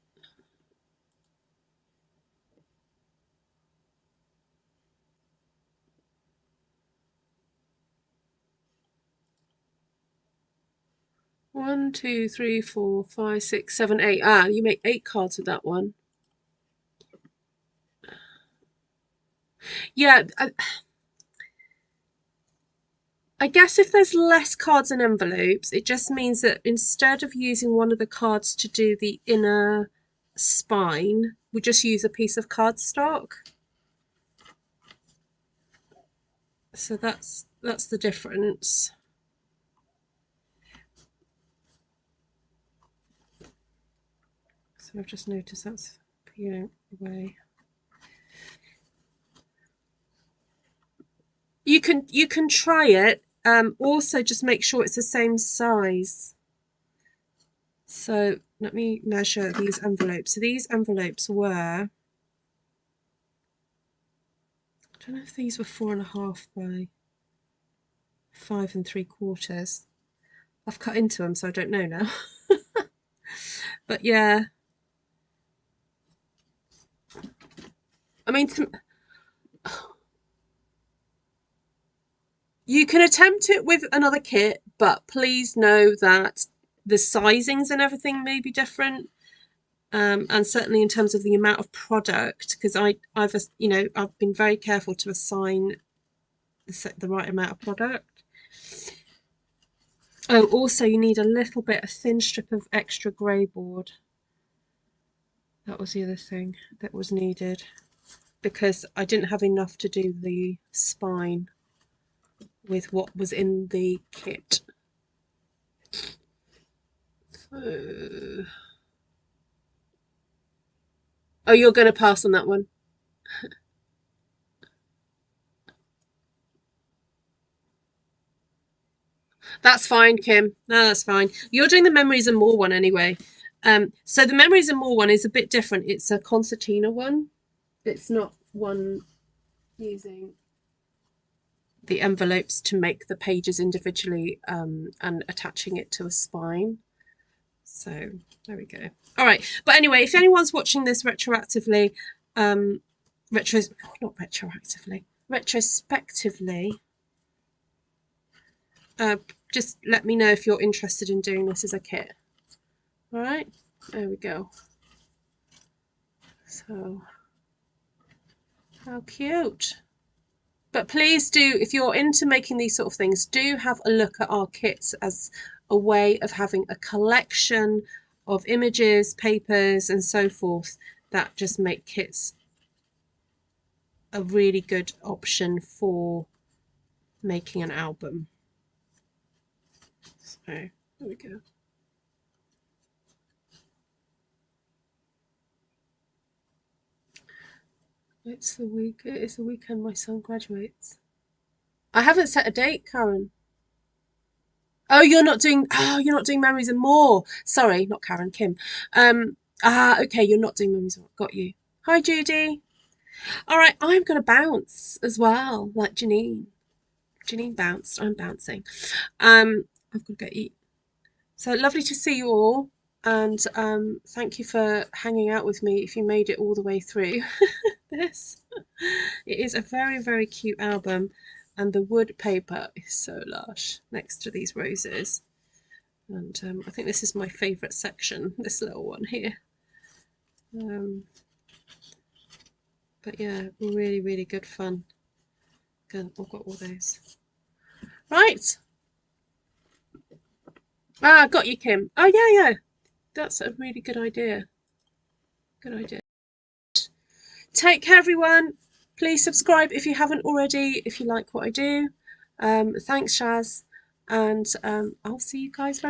One, two, three, four, five, six, seven, 8. Ah, you make 8 cards with that one. Yeah, I guess if there's less cards and envelopes, it just means that instead of using one of the cards to do the inner spine, we just use a piece of cardstock. So that's the difference. So I've just noticed that's peeling away. You can try it. Also, just make sure it's the same size. So let me measure these envelopes. So these envelopes were, I don't know if these were 4.5 by 5 3/4. I've cut into them, so I don't know now. But yeah, I mean, you can attempt it with another kit, but please know that the sizings and everything may be different. And certainly in terms of the amount of product, because I've been very careful to assign the right amount of product. Oh, also you need a thin strip of extra grey board. That was the other thing that was needed, because I didn't have enough to do the spine with what was in the kit. So... Oh, you're going to pass on that one? That's fine, Kim. No, that's fine. You're doing the Memories and More one anyway. So the Memories and More one is a bit different. It's a concertina one. It's not one using the envelopes to make the pages individually and attaching it to a spine. So there we go. All right. But anyway, if anyone's watching this retrospectively, just let me know if you're interested in doing this as a kit. All right. There we go. So how cute. But please do, if you're into making these sort of things, do have a look at our kits as a way of having a collection of images, papers, and so forth that just make kits a really good option for making an album. So there we go. It is the weekend my son graduates. I haven't set a date, Karen. Oh, you're not doing Memories and More. Sorry, not Karen, Kim. Okay, you're not doing Memories and More. Got you. Hi, Judy. All right, I'm gonna bounce as well, like Janine. Janine bounced. I'm bouncing. I've got to go eat. So lovely to see you all, and thank you for hanging out with me if you made it all the way through this. It is a very, very cute album, and the wood paper is so lush next to these roses. And I think this is my favourite section, this little one here. But yeah, really, really good fun. Again, I've got all those. Right. Ah, got you, Kim. Oh, yeah. That's a really good idea. Good idea. Take care, everyone. Please subscribe if you haven't already, if you like what I do. Thanks, Shaz. And I'll see you guys very